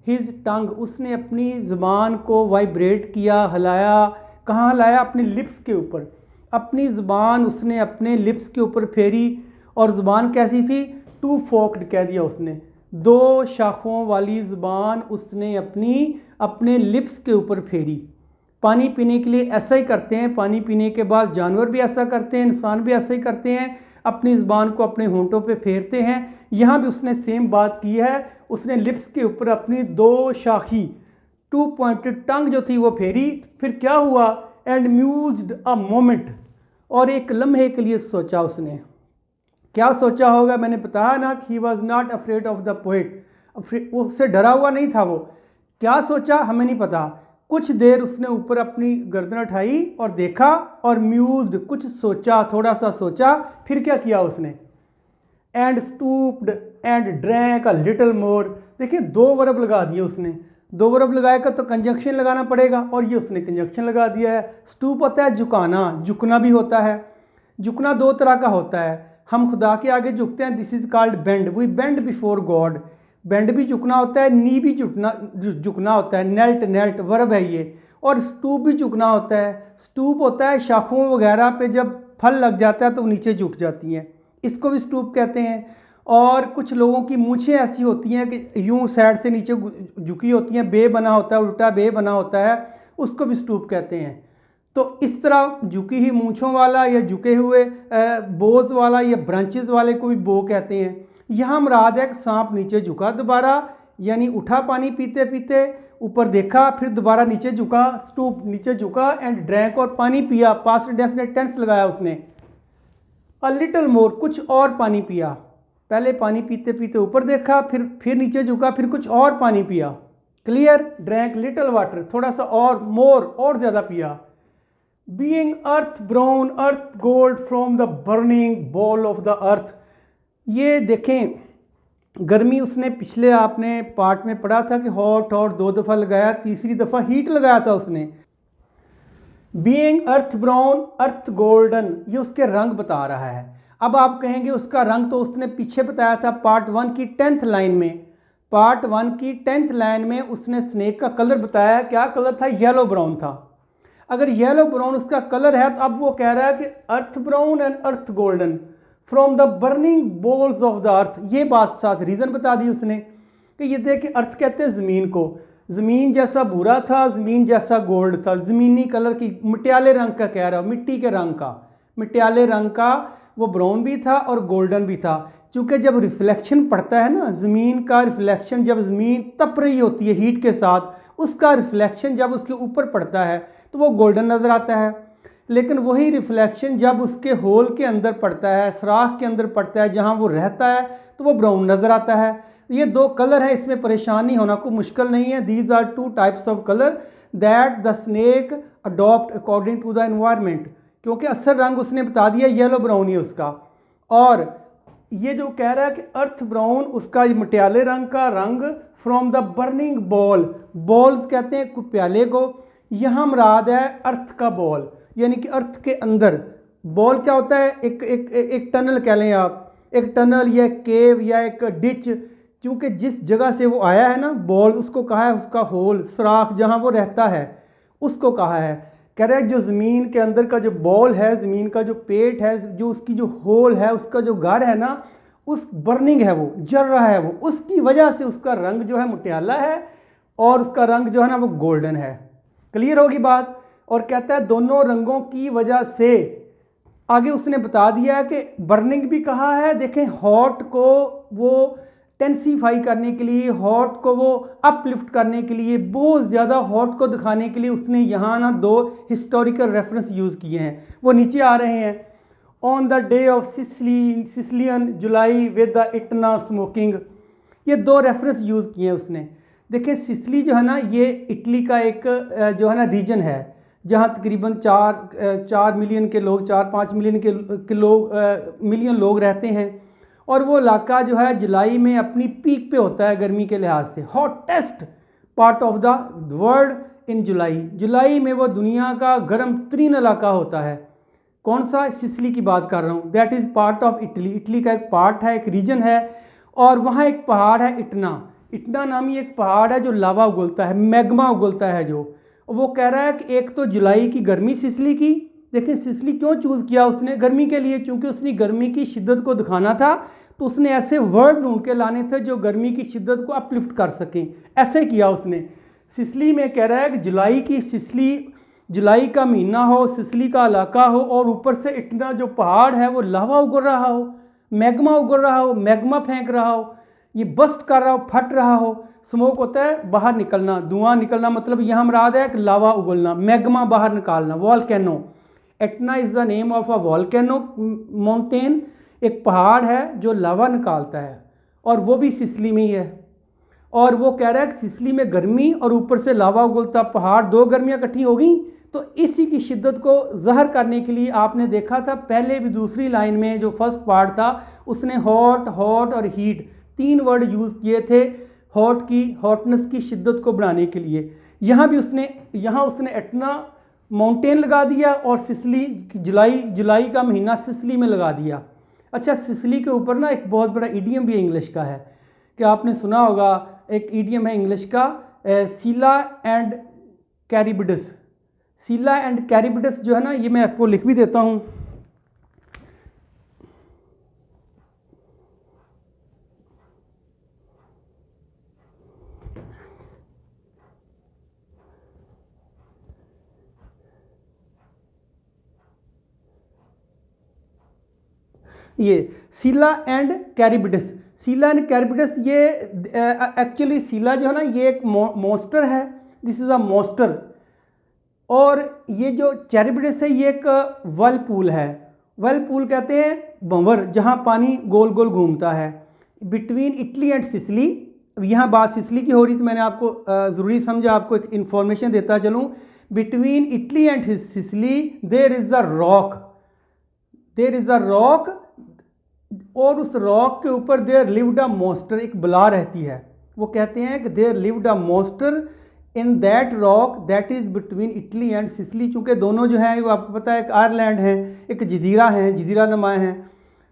हिज टंग, उसने अपनी ज़ुबान को वाइब्रेट किया, हिलाया। कहाँ हिलाया? अपने लिप्स के ऊपर, अपनी ज़ुबान उसने अपने लिप्स के ऊपर फेरी। और ज़ुबान कैसी थी? टू फोक्ड कह दिया उसने, 2 शाखों वाली ज़ुबान उसने अपने लिप्स के ऊपर फेरी। पानी पीने के लिए ऐसा ही करते हैं, पानी पीने के बाद जानवर भी ऐसा करते हैं, इंसान भी ऐसा ही करते हैं, अपनी ज़ुबान को अपने होंठों पे फेरते हैं। यहाँ भी उसने सेम बात की है, उसने लिप्स के ऊपर अपनी 2 शाखी 2 पॉइंटेड टंग जो थी वो फेरी। फिर क्या हुआ, एंड म्यूज्ड अ मोमेंट, और एक लम्हे के लिए सोचा उसने। क्या सोचा होगा, मैंने बताया ना कि he was not afraid of the poet, उससे डरा हुआ नहीं था वो। क्या सोचा हमें नहीं पता। कुछ देर उसने ऊपर अपनी गर्दन उठाई और देखा, और म्यूज्ड कुछ सोचा, थोड़ा सा सोचा। फिर क्या किया उसने, and stooped and drank a little more. देखिए 2 वर्ब लगा दिए उसने, 2 वर्ब लगाएगा तो कंजक्शन लगाना पड़ेगा, और ये उसने कंजक्शन लगा दिया है। स्टूप होता है झुकाना, झुकना भी होता है। झुकना 2 तरह का होता है, हम खुदा के आगे झुकते हैं, this is called bend, we bend before God. Bend भी झुकना होता है, नी भी झुकना होता है, नेल्ट वर्ब है ये। और स्टूप भी झुकना होता है। स्टूप होता है शाखों वगैरह पे जब फल लग जाता है तो नीचे झुक जाती हैं, इसको भी स्टूप कहते हैं। और कुछ लोगों की मूछें ऐसी होती हैं कि यूं साइड से नीचे झुकी होती हैं, बे बना होता है, उल्टा बे बना होता है, उसको भी स्टूप कहते हैं। तो इस तरह झुकी हुई मूँछों वाला या झुके हुए बोज वाला या ब्रांचेस वाले को भी बो कहते हैं। यहाँ मुराद है कि सांप नीचे झुका दोबारा, यानी उठा पानी पीते पीते, ऊपर देखा, फिर दोबारा नीचे झुका, स्टूप नीचे झुका, एंड ड्रैंक और पानी पिया, पास्ट डेफिनेट टेंस लगाया उसने। अ लिटिल मोर, कुछ और पानी पिया। पहले पानी पीते पीते ऊपर देखा, फिर नीचे झुका, फिर कुछ और पानी पिया। क्लियर, ड्रैंक लिटिल वाटर, थोड़ा सा और, मोर और ज़्यादा पिया। Being earth brown earth gold from the burning ball of the earth. ये देखें, गर्मी उसने पिछले आपने पार्ट में पढ़ा था कि हॉट और 2 दफ़ा लगाया, तीसरी दफ़ा हीट लगाया था उसने। बीइंग अर्थ ब्राउन अर्थ गोल्डन, ये उसके रंग बता रहा है। अब आप कहेंगे उसका रंग तो उसने पीछे बताया था पार्ट 1 की 10th लाइन में। पार्ट 1 की 10th लाइन में उसने स्नेक का कलर बताया, क्या कलर था, येलो ब्राउन था। अगर येलो ब्राउन उसका कलर है तो अब वो कह रहा है कि earth brown and earth golden from the burning bowels of the earth. ये बात साथ रीज़न बता दी उसने कि ये देख, अर्थ कहते हैं ज़मीन को, ज़मीन जैसा भूरा था, ज़मीन जैसा गोल्ड था, ज़मीनी कलर की, मटियाले रंग का कह रहा हूँ, मिट्टी के रंग का, मटियाले रंग का वो ब्राउन भी था और गोल्डन भी था। चूँकि जब रिफ्लेक्शन पड़ता है ना, ज़मीन का रिफ्लेक्शन, जब ज़मीन तप रही होती है हीट के साथ, उसका रिफ्लेक्शन जब उसके ऊपर पड़ता है तो वो गोल्डन नज़र आता है। लेकिन वही रिफ्लेक्शन जब उसके होल के अंदर पड़ता है, सुराख के अंदर पड़ता है जहाँ वो रहता है, तो वो ब्राउन नज़र आता है। ये 2 कलर हैं, इसमें परेशान नहीं होना, कोई मुश्किल नहीं है। These are 2 types of colour that the snake adopt according to the environment. क्योंकि असल रंग उसने बता दिया येलो ब्राउन ही उसका। और ये जो कह रहा है कि अर्थ ब्राउन, उसका मटियाले रंग का रंग, from the burning ball, balls कहते हैं प्याले को, यहाँ मुराद है अर्थ का बॉल, यानी कि अर्थ के अंदर। बॉल क्या होता है, एक टनल कह लें आप, एक टनल या एक केव या एक डिच, क्योंकि जिस जगह से वो आया है ना, बॉल उसको कहा है, उसका होल, सुराख जहाँ वो रहता है उसको कहा है। कह रहा है जो ज़मीन के अंदर का जो बॉल है, ज़मीन का जो पेट है, जो उसकी जो होल है, उसका जो घर है ना, उस बर्निंग है, वो जल रहा है, वो उसकी वजह से उसका रंग जो है मटियाला है और उसका रंग जो है ना वो गोल्डन है। क्लियर होगी बात। और कहता है दोनों रंगों की वजह से, आगे उसने बता दिया है कि बर्निंग भी कहा है। देखें, हॉट को वो टेंसीफाई करने के लिए, हॉट को वो अपलिफ्ट करने के लिए, बहुत ज़्यादा हॉट को दिखाने के लिए उसने यहाँ ना 2 हिस्टोरिकल रेफरेंस यूज़ किए हैं, वो नीचे आ रहे हैं। On the day of Sicilian July with the Etna smoking, ये 2 रेफरेंस यूज़ किए हैं उसने। देखिए सिसिली जो है ना, ये इटली का एक जो है ना रीजन है, जहाँ तकरीबन 4 मिलियन के लोग, 4-5 मिलियन लोग रहते हैं। और वो इलाका जो है जुलाई में अपनी पीक पे होता है गर्मी के लिहाज से, hottest part of the world in July. जुलाई में वो दुनिया का गर्म तरीन इलाका होता है। कौन सा, सिसिली की बात कर रहा हूँ। That is part of Italy, Italy का एक पार्ट है, एक रीजन है। और वहाँ एक पहाड़ है इटना, इटना नामी एक पहाड़ है जो लावा उगलता है, मैग्मा उगलता है जो। वो कह रहा है कि एक तो जुलाई की गर्मी सिसिली की, देखिए सिसिली क्यों चूज़ किया उसने गर्मी के लिए, क्योंकि उसने गर्मी की शिद्दत को दिखाना था। तो उसने ऐसे वर्ड ढूंढ के लाने थे जो गर्मी की शिद्दत को अपलिफ्ट कर सकें। ऐसे किया उसने। सिसली में कह रहा है कि जुलाई की सिसली, जुलाई का महीना हो, सिसली का इलाका हो और ऊपर से इतना जो पहाड़ है वो लावा उगल रहा हो, मैग्मा उगल रहा हो, मैग्मा फेंक रहा हो, ये बस्ट कर रहा हो, फट रहा हो। स्मोक होता है बाहर निकलना, धुआं निकलना, मतलब यहाँ मुराद है कि लावा उगलना, मैग्मा बाहर निकालना, volcano. Etna is the name of a volcano mountain, एक पहाड़ है जो लावा निकालता है और वो भी सिसली में ही है। और वो कह रहा है कि सिसली में गर्मी और ऊपर से लावा उगलता पहाड़, दो गर्मियाँ इकट्ठी हो गई। तो इसी की शिद्दत को ज़हर करने के लिए आपने देखा था पहले भी दूसरी लाइन में जो फर्स्ट पार्ट था उसने हॉट, हॉट और हीट 3 वर्ड यूज़ किए थे हॉट की, हॉटनेस की शिद्दत को बढ़ाने के लिए। यहाँ उसने एटना माउंटेन लगा दिया और सिसली, जुलाई का महीना सिसली में लगा दिया। अच्छा, सिसली के ऊपर ना एक बहुत बड़ा इडियम भी इंग्लिश का है कि आपने सुना होगा, एक इडियम है इंग्लिश का, सीला एंड कैरिबिडस। सीला एंड कैरिबिडस जो है ना, ये मैं आपको लिख भी देता हूँ। ये सीला एंड कैरिबिडस, सीला एंड कैरिबिडस, ये एक्चुअली सीला जो है ना ये एक मॉन्स्टर है, दिस इज़ अ मॉन्स्टर। और ये जो कैरिबिडस है ये एक वर्लपूल है। वर्लपूल कहते हैं भंवर, जहाँ पानी गोल गोल घूमता है। बिटवीन इटली एंड सिसली, यहाँ बात सिसली की हो रही, तो मैंने आपको ज़रूरी समझा आपको एक इन्फॉर्मेशन देता चलूँ। Between Italy and Sicily there is a rock, there is a rock, और उस रॉक के ऊपर देयर लिव्ड अ मॉन्स्टर, एक बला रहती है। वो कहते हैं कि there lived a monster in that rock that is between Italy and Sicily. चूँकि दोनों जो हैं वो आपको पता है एक आयरलैंड है, एक जजीरा है, जजीरा नुमा है।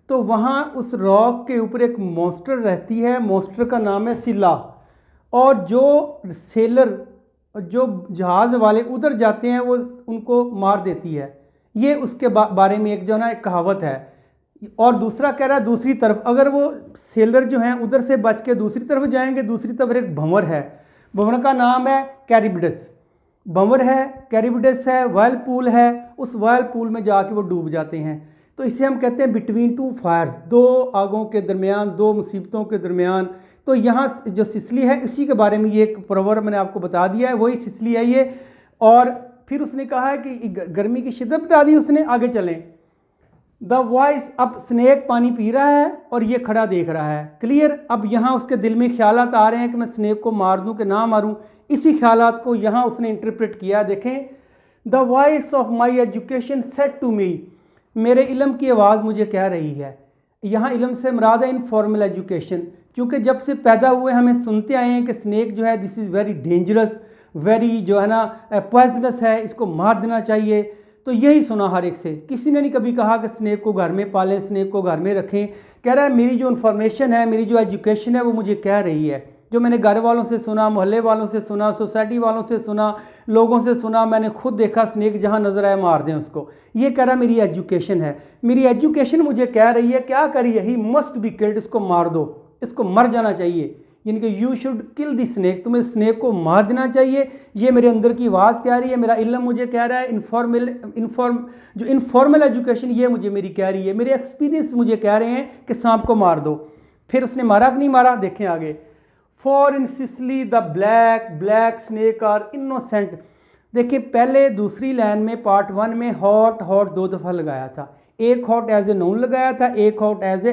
तो वहाँ उस रॉक के ऊपर एक मॉन्स्टर रहती है, मॉन्स्टर का नाम है सिला। और जो सेलर, जो जहाज़ वाले उधर जाते हैं वो उनको मार देती है। ये उसके बारे में एक जो ना एक कहावत है। और दूसरा कह रहा है दूसरी तरफ, अगर वो सेलर जो हैं उधर से बच के दूसरी तरफ जाएंगे, दूसरी तरफ एक भंवर है, भंवर का नाम है कैरिबिडस। भंवर है, कैरिबिडस है, वर्लपूल है, उस वर्लपूल में जाके वो डूब जाते हैं। तो इसे हम कहते हैं बिटवीन टू फायर्स, दो आगों के दरमियान, दो मुसीबतों के दरमियान। तो यहाँ जो सिसली है इसी के बारे में ये एक प्रोवर्ब मैंने आपको बता दिया है, वही सिसली है ये। और फिर उसने कहा है कि गर्मी की शिद्दत बता दी उसने। आगे चलें। द वॉइस, अब स्नेक पानी पी रहा है और ये खड़ा देख रहा है, क्लियर। अब यहाँ उसके दिल में ख्यालात आ रहे हैं कि मैं स्नेक को मार दूँ कि ना मारूँ। इसी ख्यालात को यहाँ उसने इंटरप्रेट किया। देखें, the voice of my education said to me, मेरे इल्म की आवाज़ मुझे कह रही है। यहाँ इल्म से मुराद है इनफॉर्मल एजुकेशन, क्योंकि जब से पैदा हुए हमें सुनते आए हैं कि स्नेक जो है this is very dangerous, very जो है ना पॉइजनस है, इसको मार देना चाहिए। तो यही सुना हर एक से, किसी ने नहीं कभी कहा कि स्नेक को घर में पालें, स्नेक को घर में रखें। कह रहा है मेरी जो इन्फॉर्मेशन है, मेरी जो एजुकेशन है वो मुझे कह रही है, जो मैंने घर वालों से सुना, मोहल्ले वालों से सुना, सोसाइटी वालों से सुना, लोगों से सुना, मैंने खुद देखा स्नेक जहाँ नज़र आए मार दें उसको। ये कह रहा मेरी एजुकेशन है, मेरी एजुकेशन मुझे कह रही है, क्या करिए, ही मस्ट बी किल्ड, इसको मार दो, इसको मर जाना चाहिए, यानी कि you should kill the snake, तुम्हें स्नेक को मार देना चाहिए। ये मेरे अंदर की आवाज़ कह रही है, मेरा इल्म मुझे कह रहा है, जो इनफॉर्मल एजुकेशन ये मुझे मेरी कह रही है, मेरे एक्सपीरियंस मुझे कह रहे हैं कि सांप को मार दो। फिर उसने मारा कि नहीं मारा, देखें आगे। For in Sicily the black snake are innocent. देखिए पहले दूसरी लाइन में पार्ट 1 में हॉट हॉट 2 दफ़ा लगाया था, एक हॉट एज ए नाउन लगाया था, एक हॉट एज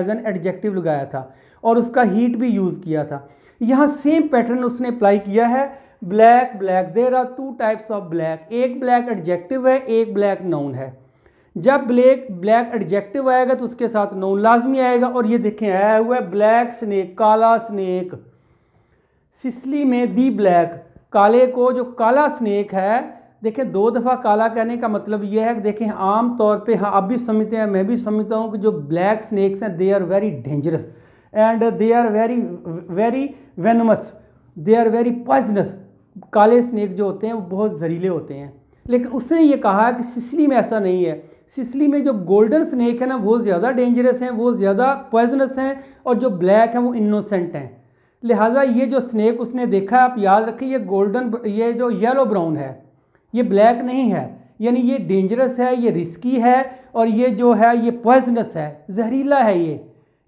एन एडजेक्टिव लगाया था, और उसका हीट भी यूज़ किया था। यहाँ सेम पैटर्न उसने अप्लाई किया है। Black there are 2 types of black, एक ब्लैक एडजेक्टिव है, एक ब्लैक नाउन है। जब ब्लैक एडजेक्टिव आएगा तो उसके साथ नाउन लाजमी आएगा, और ये देखें आया हुआ है ब्लैक स्नेक, काला स्नेक। सिसली में दी ब्लैक, काले को जो काला स्नेक है, देखें 2 दफ़ा काला कहने का मतलब ये है कि देखें आम तौर पे, हाँ आप भी समझते हैं, मैं भी समझता हूँ कि जो ब्लैक स्नेक्स हैं they are very dangerous and they are very venomous, they are very poisonous. काले स्नेक जो होते हैं वो बहुत जहरीले होते हैं। लेकिन उसने ये कहा कि सिसली में ऐसा नहीं है, सिसली में जो गोल्डन स्नेक है ना वो ज़्यादा डेंजरस हैं, वो ज़्यादा पॉइजनस हैं, और जो ब्लैक हैं वो इनोसेंट हैं। लिहाजा ये जो स्नेक उसने देखा, आप याद रखें, ये गोल्डन, ये जो येलो ब्राउन है, ये ब्लैक नहीं है, यानी ये डेंजरस है, ये रिस्की है, और ये जो है ये पॉइजनस है, जहरीला है।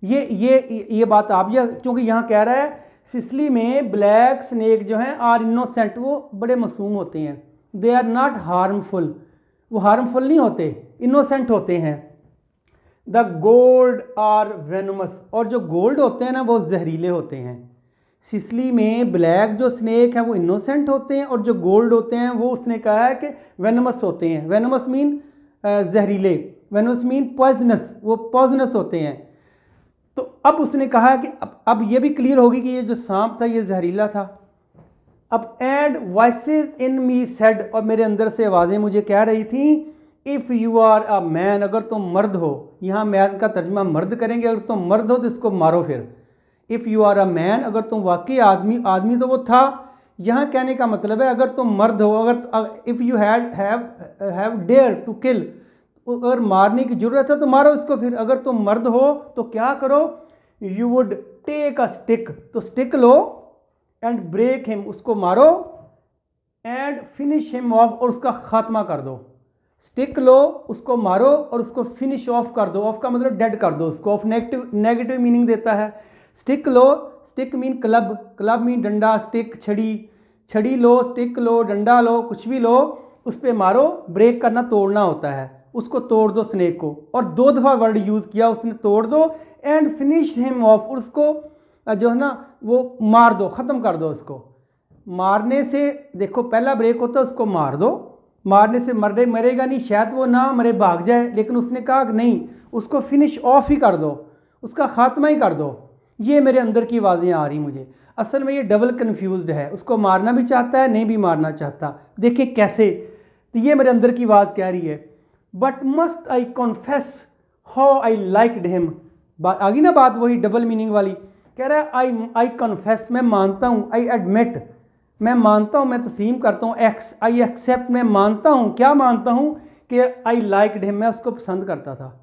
ये बात आप, ये क्योंकि यहाँ कह रहा है सिसली में ब्लैक स्नेक जो हैं आर इनोसेंट, वो बड़े मासूम होते हैं, दे आर नॉट हार्मफुल, वो हार्मफुल नहीं होते, इनोसेंट होते हैं। द गोल्ड आर वेनमस, और जो गोल्ड होते हैं ना वो जहरीले होते हैं। सिसली में ब्लैक जो स्नेक हैं वो इनोसेंट होते हैं, और जो गोल्ड होते हैं वो उसने कहा है कि वेनमस होते हैं। वेनमस मीन जहरीले, वेनमस मीन पॉइजनस, वो पॉइजनस होते हैं। तो अब उसने कहा कि अब ये भी क्लियर होगी कि ये जो सांप था ये जहरीला था। अब and voices in me said, और मेरे अंदर से आवाज़ें मुझे कह रही थी, if you are a man, अगर तुम मर्द हो, यहाँ मैन का तर्जमा मर्द करेंगे, अगर तुम मर्द हो तो इसको मारो फिर। If you are a man, अगर तुम वाकई आदमी तो वो था, यहाँ कहने का मतलब है अगर तुम मर्द हो, अगर if you have dare to kill, अगर मारने की ज़रूरत है तो मारो इसको फिर। अगर तुम मर्द हो तो क्या करो, you would take a stick, तो स्टिक लो, एंड ब्रेक हिम, उसको मारो, एंड फिनिश हिम ऑफ, और उसका खात्मा कर दो। स्टिक लो, उसको मारो और उसको फिनिश ऑफ कर दो। ऑफ का मतलब डेड कर दो उसको, ऑफ नेगेटिव मीनिंग देता है। स्टिक लो, stick mean club, club mean डंडा, स्टिक छड़ी, छड़ी लो, स्टिक लो, डंडा लो, कुछ भी लो, उस पर मारो। ब्रेक करना तोड़ना होता है, उसको तोड़ दो स्नेक को, और 2 दफ़ा वर्ड यूज़ किया उसने, तोड़ दो, एंड फिनिश हिम ऑफ, और उसको जो है ना वो मार दो, ख़त्म कर दो उसको। मारने से देखो पहला ब्रेक होता है, उसको मार दो, मारने से मरेगा नहीं, शायद वो ना मरे, भाग जाए, लेकिन उसने कहा कि नहीं, उसको फिनिश ऑफ ही कर दो, उसका खात्मा ही कर दो। ये मेरे अंदर की आवाज़ें आ रही मुझे। असल में ये डबल कन्फ्यूज्ड है, उसको मारना भी चाहता है, नहीं भी मारना चाहता। देखिए कैसे, तो ये मेरे अंदर की आवाज़ कह रही है, but must I confess how I liked him. आगी ना बात वही डबल मीनिंग वाली, कह रहा है आई कॉन्फेस, मैं मानता हूँ, आई एडमिट, मैं मानता हूँ, मैं तस्लीम करता हूँ, आई एक्सेप्ट, मैं मानता हूँ, क्या मानता हूँ कि आई लाइक्ड हिम, मैं उसको पसंद करता था।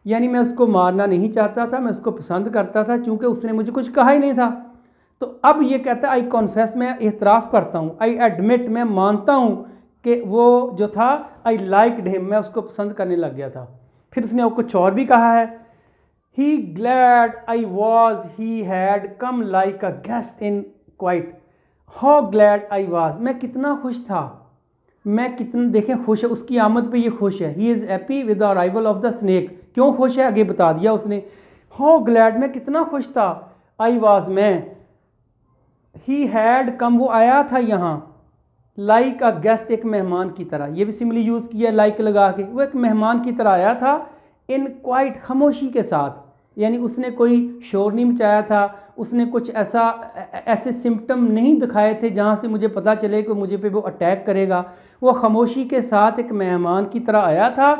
यानी मैं उसको मारना नहीं चाहता था, मैं उसको पसंद करता था, क्योंकि उसने मुझे कुछ कहा ही नहीं था। तो अब ये कहता है आई कॉन्फेस, मैं एतराफ़ करता हूँ, आई एडमिट, मैं मानता हूँ कि वो जो था आई लाइक्ड हिम, मैं उसको पसंद करने लग गया था। फिर उसने कुछ और भी कहा है, he glad I was he had come like a guest in quiet, how glad I was, मैं कितना खुश था, मैं कितना, देखें खुश है, उसकी आमद पे ये खुश है। He is happy with the arrival of the snake, क्यों खुश है आगे बता दिया उसने। हाउ ग्लैड, मैं कितना खुश था, आई वॉज, मैं, ही हैड कम, वो आया था यहाँ, लाइक अ गेस्ट, एक मेहमान की तरह, ये भी सिमिली यूज़ किया लाइक लगा के, वो एक मेहमान की तरह आया था, इन क्वाइट, खामोशी के साथ, यानी उसने कोई शोर नहीं मचाया था, उसने कुछ ऐसे सिम्टम नहीं दिखाए थे जहाँ से मुझे पता चले कि मुझे पे वो अटैक करेगा। वो खामोशी के साथ एक मेहमान की तरह आया था,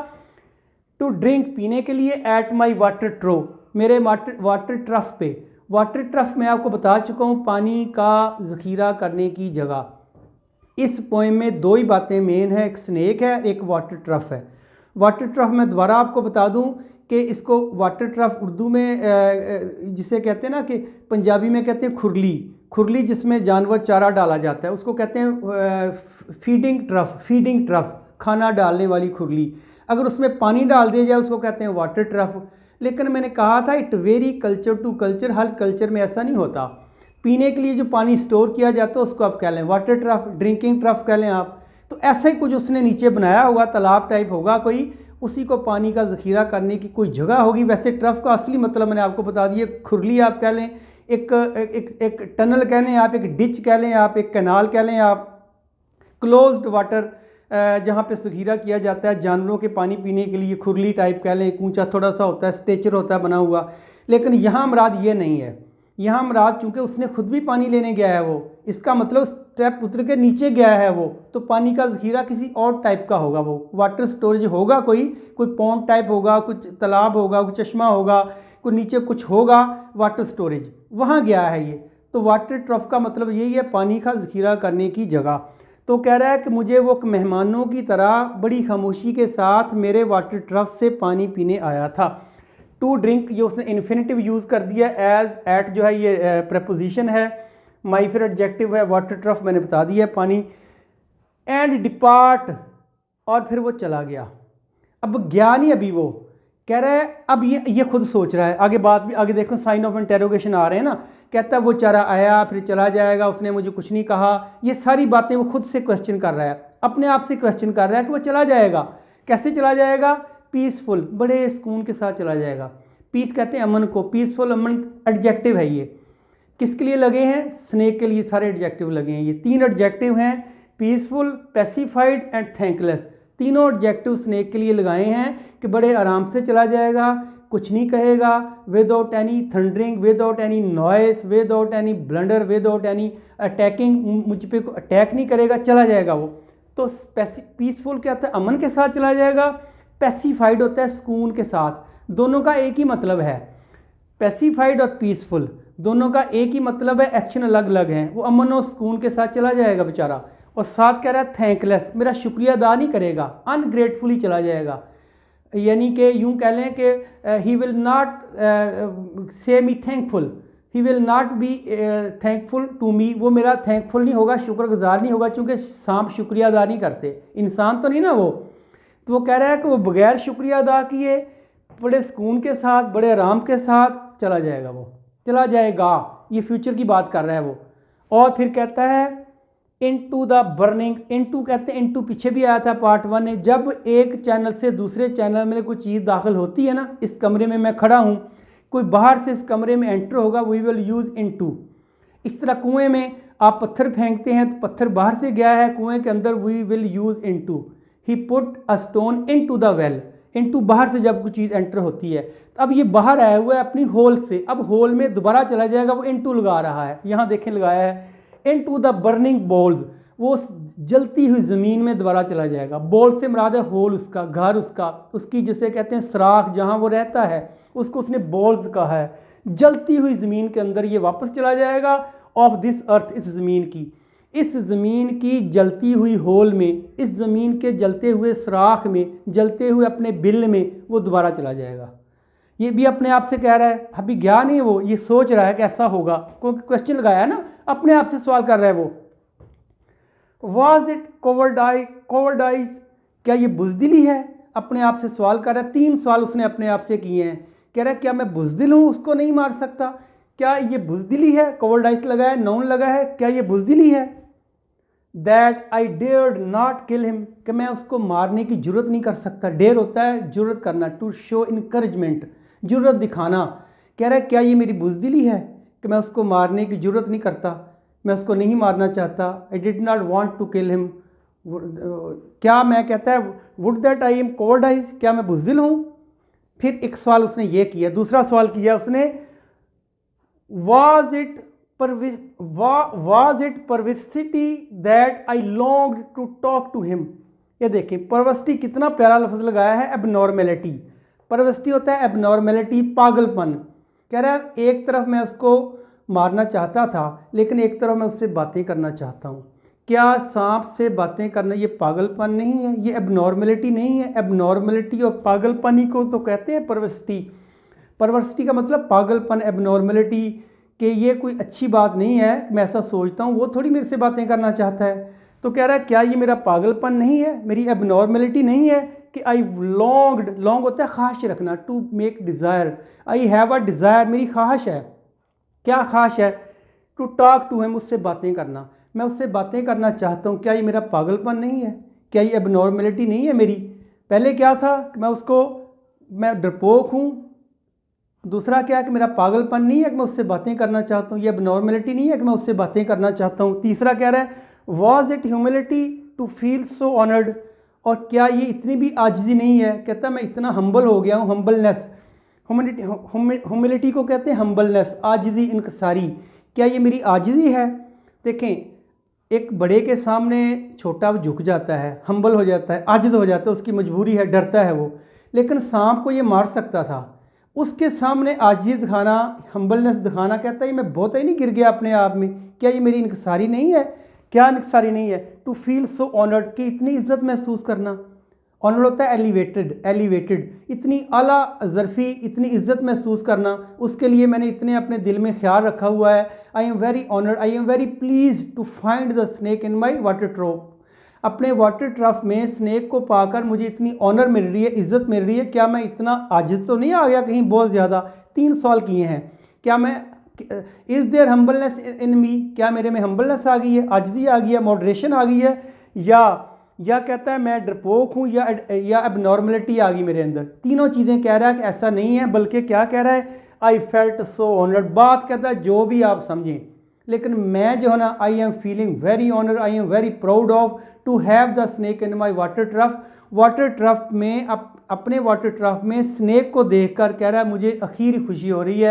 टू ड्रिंक, पीने के लिए, एट माई वाटर ट्रो, मेरे वाटर ट्रफ पे। वाटर ट्रफ मैं आपको बता चुका हूँ, पानी का ज़ख़ीरा करने की जगह। इस पोएम में 2 ही बातें मेन हैं, एक स्नेक है, एक वाटर ट्रफ है। वाटर ट्रफ मैं दोबारा आपको बता दूं कि इसको वाटर ट्रफ उर्दू में जिसे कहते हैं ना, कि पंजाबी में कहते हैं खुरली, खुरली जिसमें जानवर चारा डाला जाता है, उसको कहते हैं फीडिंग ट्रफ, खाना डालने वाली खुरली। अगर उसमें पानी डाल दिया जाए उसको कहते हैं वाटर ट्रफ। लेकिन मैंने कहा था it very culture to culture, हर कल्चर में ऐसा नहीं होता। पीने के लिए जो पानी स्टोर किया जाता है उसको आप कह लें वाटर ट्रफ, ड्रिंकिंग ट्रफ कह लें आप। तो ऐसा ही कुछ उसने नीचे बनाया होगा, तालाब टाइप होगा कोई, उसी को पानी का ज़ख़ीरा करने की कोई जगह होगी। वैसे ट्रफ का असली मतलब मैंने आपको बता दिया, खुरली आप कह लें, एक टनल कह लें आप, एक डिच कह लें आप, एक कैनाल कह लें आप, क्लोज्ड वाटर जहाँ पे ज़ख़ीरा किया जाता है जानवरों के पानी पीने के लिए, खुरली टाइप कह लें, ऊंचा थोड़ा सा होता है, स्ट्रेचर होता है बना हुआ। लेकिन यहाँ मुराद ये नहीं है, यहाँ मुराद चूँकि उसने खुद भी पानी लेने गया है, वो इसका मतलब स्टेप उतर के नीचे गया है वो, तो पानी का ज़ख़ीरा किसी और टाइप का होगा, वो वाटर स्टोरेज होगा, कोई पॉन्ड टाइप होगा, कुछ तालाब होगा, कोई चश्मा होगा, कोई नीचे कुछ होगा वाटर स्टोरेज, वहाँ गया है ये। तो वाटर ट्रफ का मतलब यही है, पानी का ज़ख़ीरा करने की जगह। तो कह रहा है कि मुझे वो मेहमानों की तरह बड़ी खामोशी के साथ मेरे वाटर ट्रफ से पानी पीने आया था। टू ड्रिंक ये उसने इन्फिनेटिव यूज़ कर दिया, एज एट जो है ये प्रपोजिशन है, माई फिर एडजेक्टिव है, वाटर ट्रफ मैंने बता दिया है पानी। एंड डिपार्ट, और फिर वो चला गया। अब गया नहीं अभी, वो कह रहा है अब ये खुद सोच रहा है। आगे बात भी आगे देखो, साइन ऑफ इंटेरोगेशन आ रहे हैं ना। कहता है वो चारा आया फिर चला जाएगा, उसने मुझे कुछ नहीं कहा। ये सारी बातें वो खुद से क्वेश्चन कर रहा है, अपने आप से क्वेश्चन कर रहा है कि वो चला जाएगा। कैसे चला जाएगा? पीसफुल, बड़े सुकून के साथ चला जाएगा। पीस कहते हैं अमन को, पीसफुल अमन एडजेक्टिव है। ये किसके लिए लगे हैं? स्नेक के लिए सारे एडजेक्टिव लगे हैं। ये 3 एडजेक्टिव हैं, पीसफुल, पैसिफाइड एंड थैंकलेस। तीनों एडजेक्टिव स्नेक के लिए लगाए हैं कि बड़े आराम से चला जाएगा, कुछ नहीं कहेगा, without any thundering, without any noise, without any blunder, without any attacking, मुझ पे को अटैक नहीं करेगा, चला जाएगा वो। तो पीसफुल क्या होता है? अमन के साथ चला जाएगा। पैसिफाइड होता है सुकून के साथ। दोनों का एक ही मतलब है, पैसिफाइड और पीसफुल दोनों का एक ही मतलब है, एक्शन अलग अलग हैं। वो अमन और सुकून के साथ चला जाएगा बेचारा। और साथ कह रहा है थैंकलेस, मेरा शुक्रिया अदा नहीं करेगा, अनग्रेटफुली चला जाएगा। यानी कि यूँ कह लें कि ही will not say me thankful, he will not be thankful to me. वो मेरा थैंकफुल नहीं होगा, शुक्रगुजार नहीं होगा, चूँकि सांप शुक्रिया अदा नहीं करते, इंसान तो नहीं ना वो। तो वो कह रहा है कि वो बगैर शुक्रिया अदा किए बड़े सुकून के साथ, बड़े आराम के साथ चला जाएगा। वो चला जाएगा, ये फ्यूचर की बात कर रहा है वो। और फिर कहता है इनटू द बर्निंग। इनटू कहते हैं, इनटू पीछे भी आया था पार्ट 1 में। जब एक चैनल से दूसरे चैनल में कोई चीज़ दाखिल होती है ना, इस कमरे में मैं खड़ा हूँ, कोई बाहर से इस कमरे में एंटर होगा, वी विल यूज़ इनटू। इस तरह कुएं में आप पत्थर फेंकते हैं तो पत्थर बाहर से गया है कुएं के अंदर, we will use into. He put a stone into the well. Into बाहर से जब कोई चीज़ एंटर होती है, तो अब ये बाहर आया हुआ है अपनी होल से, अब होल में दोबारा चला जाएगा, वो इनटू लगा रहा है। यहाँ देखें लगाया है इनटू द बर्निंग बोल्स, वो जलती हुई ज़मीन में दोबारा चला जाएगा। बोल से मुराद है होल, उसका घर, उसकी जिसे कहते हैं सराख, जहाँ वो रहता है उसको उसने बोल्स कहा है। जलती हुई ज़मीन के अंदर ये वापस चला जाएगा। ऑफ दिस अर्थ, इस ज़मीन की जलती हुई होल में, इस ज़मीन के जलते हुए सराख में, जलते हुए अपने बिल में वो दोबारा चला जाएगा। ये भी अपने आप से कह रहा है, अभी गया नहीं वो, ये सोच रहा है कि ऐसा होगा, क्योंकि क्वेश्चन लगाया है ना, अपने आप से सवाल कर रहा है वो। वॉज इट कोवर्डाइज, क्या ये बुज़दिली है? अपने आप से सवाल कर रहा है। 3 सवाल उसने अपने आप से किए हैं। कह रहा है क्या मैं बुज़दिल हूँ, उसको नहीं मार सकता? क्या ये बुज़दिली है? कोवर्डाइज लगा है, नाउन लगा है, क्या ये बुज़दिली है? That I dared not kill him, कि मैं उसको मारने की जरूरत नहीं कर सकता। डेयर होता है जरूरत करना, टू शो इनकरेजमेंट, जरूरत दिखाना। कह रहा है क्या ये मेरी बुज़दिली है कि मैं उसको मारने की जरूरत नहीं करता, मैं उसको नहीं मारना चाहता। I did not want to kill him. क्या मैं, कहता है would that I am cowardice, क्या मैं बुज़दिल हूँ? फिर एक सवाल उसने ये किया, दूसरा सवाल किया उसने, was it perversity that I longed to talk to him. ये देखें परवर्सिटी, कितना प्यारा लफ्ज़ लगाया है, एबनॉर्मेलिटी। परवर्सिटी होता है एबनॉर्मेलिटी, पागलपन। कह रहा है एक तरफ मैं उसको मारना चाहता था, लेकिन एक तरफ मैं उससे बातें करना चाहता हूँ। क्या सांप से बातें करना ये पागलपन नहीं है? ये एबनॉर्मेलिटी नहीं है? एबनॉर्मेलिटी और पागलपन ही को तो कहते हैं परवर्सिटी। परवर्सिटी का मतलब पागलपन, एबनॉर्मेलिटी, कि ये कोई अच्छी बात नहीं है, मैं ऐसा सोचता हूँ, वो थोड़ी मेरे से बातें करना चाहता है। तो कह रहा है क्या ये मेरा पागलपन नहीं है, मेरी एबनॉर्मेलिटी नहीं है कि आई लॉन्ग्ड, लॉन्ग होता है ख्वाहिश रखना, to make desire, I have a desire, मेरी ख्वाहिश है। क्या ख्वाहिश है? टू टॉक टू हिम, उससे बातें करना, मैं उससे बातें करना चाहता हूँ। क्या ये मेरा पागलपन नहीं है? क्या ये एबनॉर्मेलिटी नहीं है मेरी? पहले क्या था कि मैं डरपोक हूँ। दूसरा क्या है कि मेरा पागलपन नहीं है कि मैं उससे बातें करना चाहता हूँ, ये एबनॉर्मेलिटी नहीं है कि मैं उससे बातें करना चाहता हूँ। तीसरा कह रहा है was it humility to feel so honoured, और क्या ये इतनी भी आजिज़ी नहीं है? कहता मैं इतना हम्बल हो गया हूँ, हम्बलनेस, ह्यूमिलिटी को कहते हैं हम्बलनेस, आजिज़ी, इनकसारी। क्या ये मेरी आजिज़ी है? देखें एक बड़े के सामने छोटा झुक जाता है, हम्बल हो जाता है, आजिज़ हो जाता है, उसकी मजबूरी है, डरता है वो। लेकिन सांप को ये मार सकता था, उसके सामने आजिज़ दिखाना, हम्बलनेस दिखाना, कहता है मैं बहुत ही नहीं गिर गया अपने आप में, क्या ये मेरी इनकसारी नहीं है? क्या सारी नहीं है, टू फील सो ऑनर्ड कि इतनी इज्जत महसूस करना। ऑनर्ड होता है एलिवेटेड, एलिवेटेड, इतनी आला ज़रफ़ी, इतनी इज्जत महसूस करना, उसके लिए मैंने इतने अपने दिल में ख्याल रखा हुआ है। I am very honoured, I am very pleased to find the snake in my water trough. अपने वाटर ट्रफ में स्नैक को पाकर मुझे इतनी ऑनर मिल रही है, इज्जत मिल रही है। क्या मैं इतना आजिज़ तो नहीं आ गया कहीं बहुत ज़्यादा? 3 सवाल किए हैं। क्या मैं, इज़ देयर हम्बलनेस इन मी, क्या मेरे में हम्बलनेस आ गई है, आजिज़ी आ गई है, मॉडरेशन आ गई है, या कहता है मैं डरपोक हूँ, या एबनॉर्मलिटी आ गई मेरे अंदर। तीनों चीज़ें कह रहा है कि ऐसा नहीं है, बल्कि क्या कह रहा है, आई फेल्ट सो ऑनर्ड। बात कहता है जो भी आप समझें, लेकिन मैं जो है ना, I am feeling very honour, I am very proud of to have the snake in my water trough. Water trough में अपने वाटर ट्रफ में स्नैक को देखकर कह रहा है मुझे अखीर खुशी हो रही है।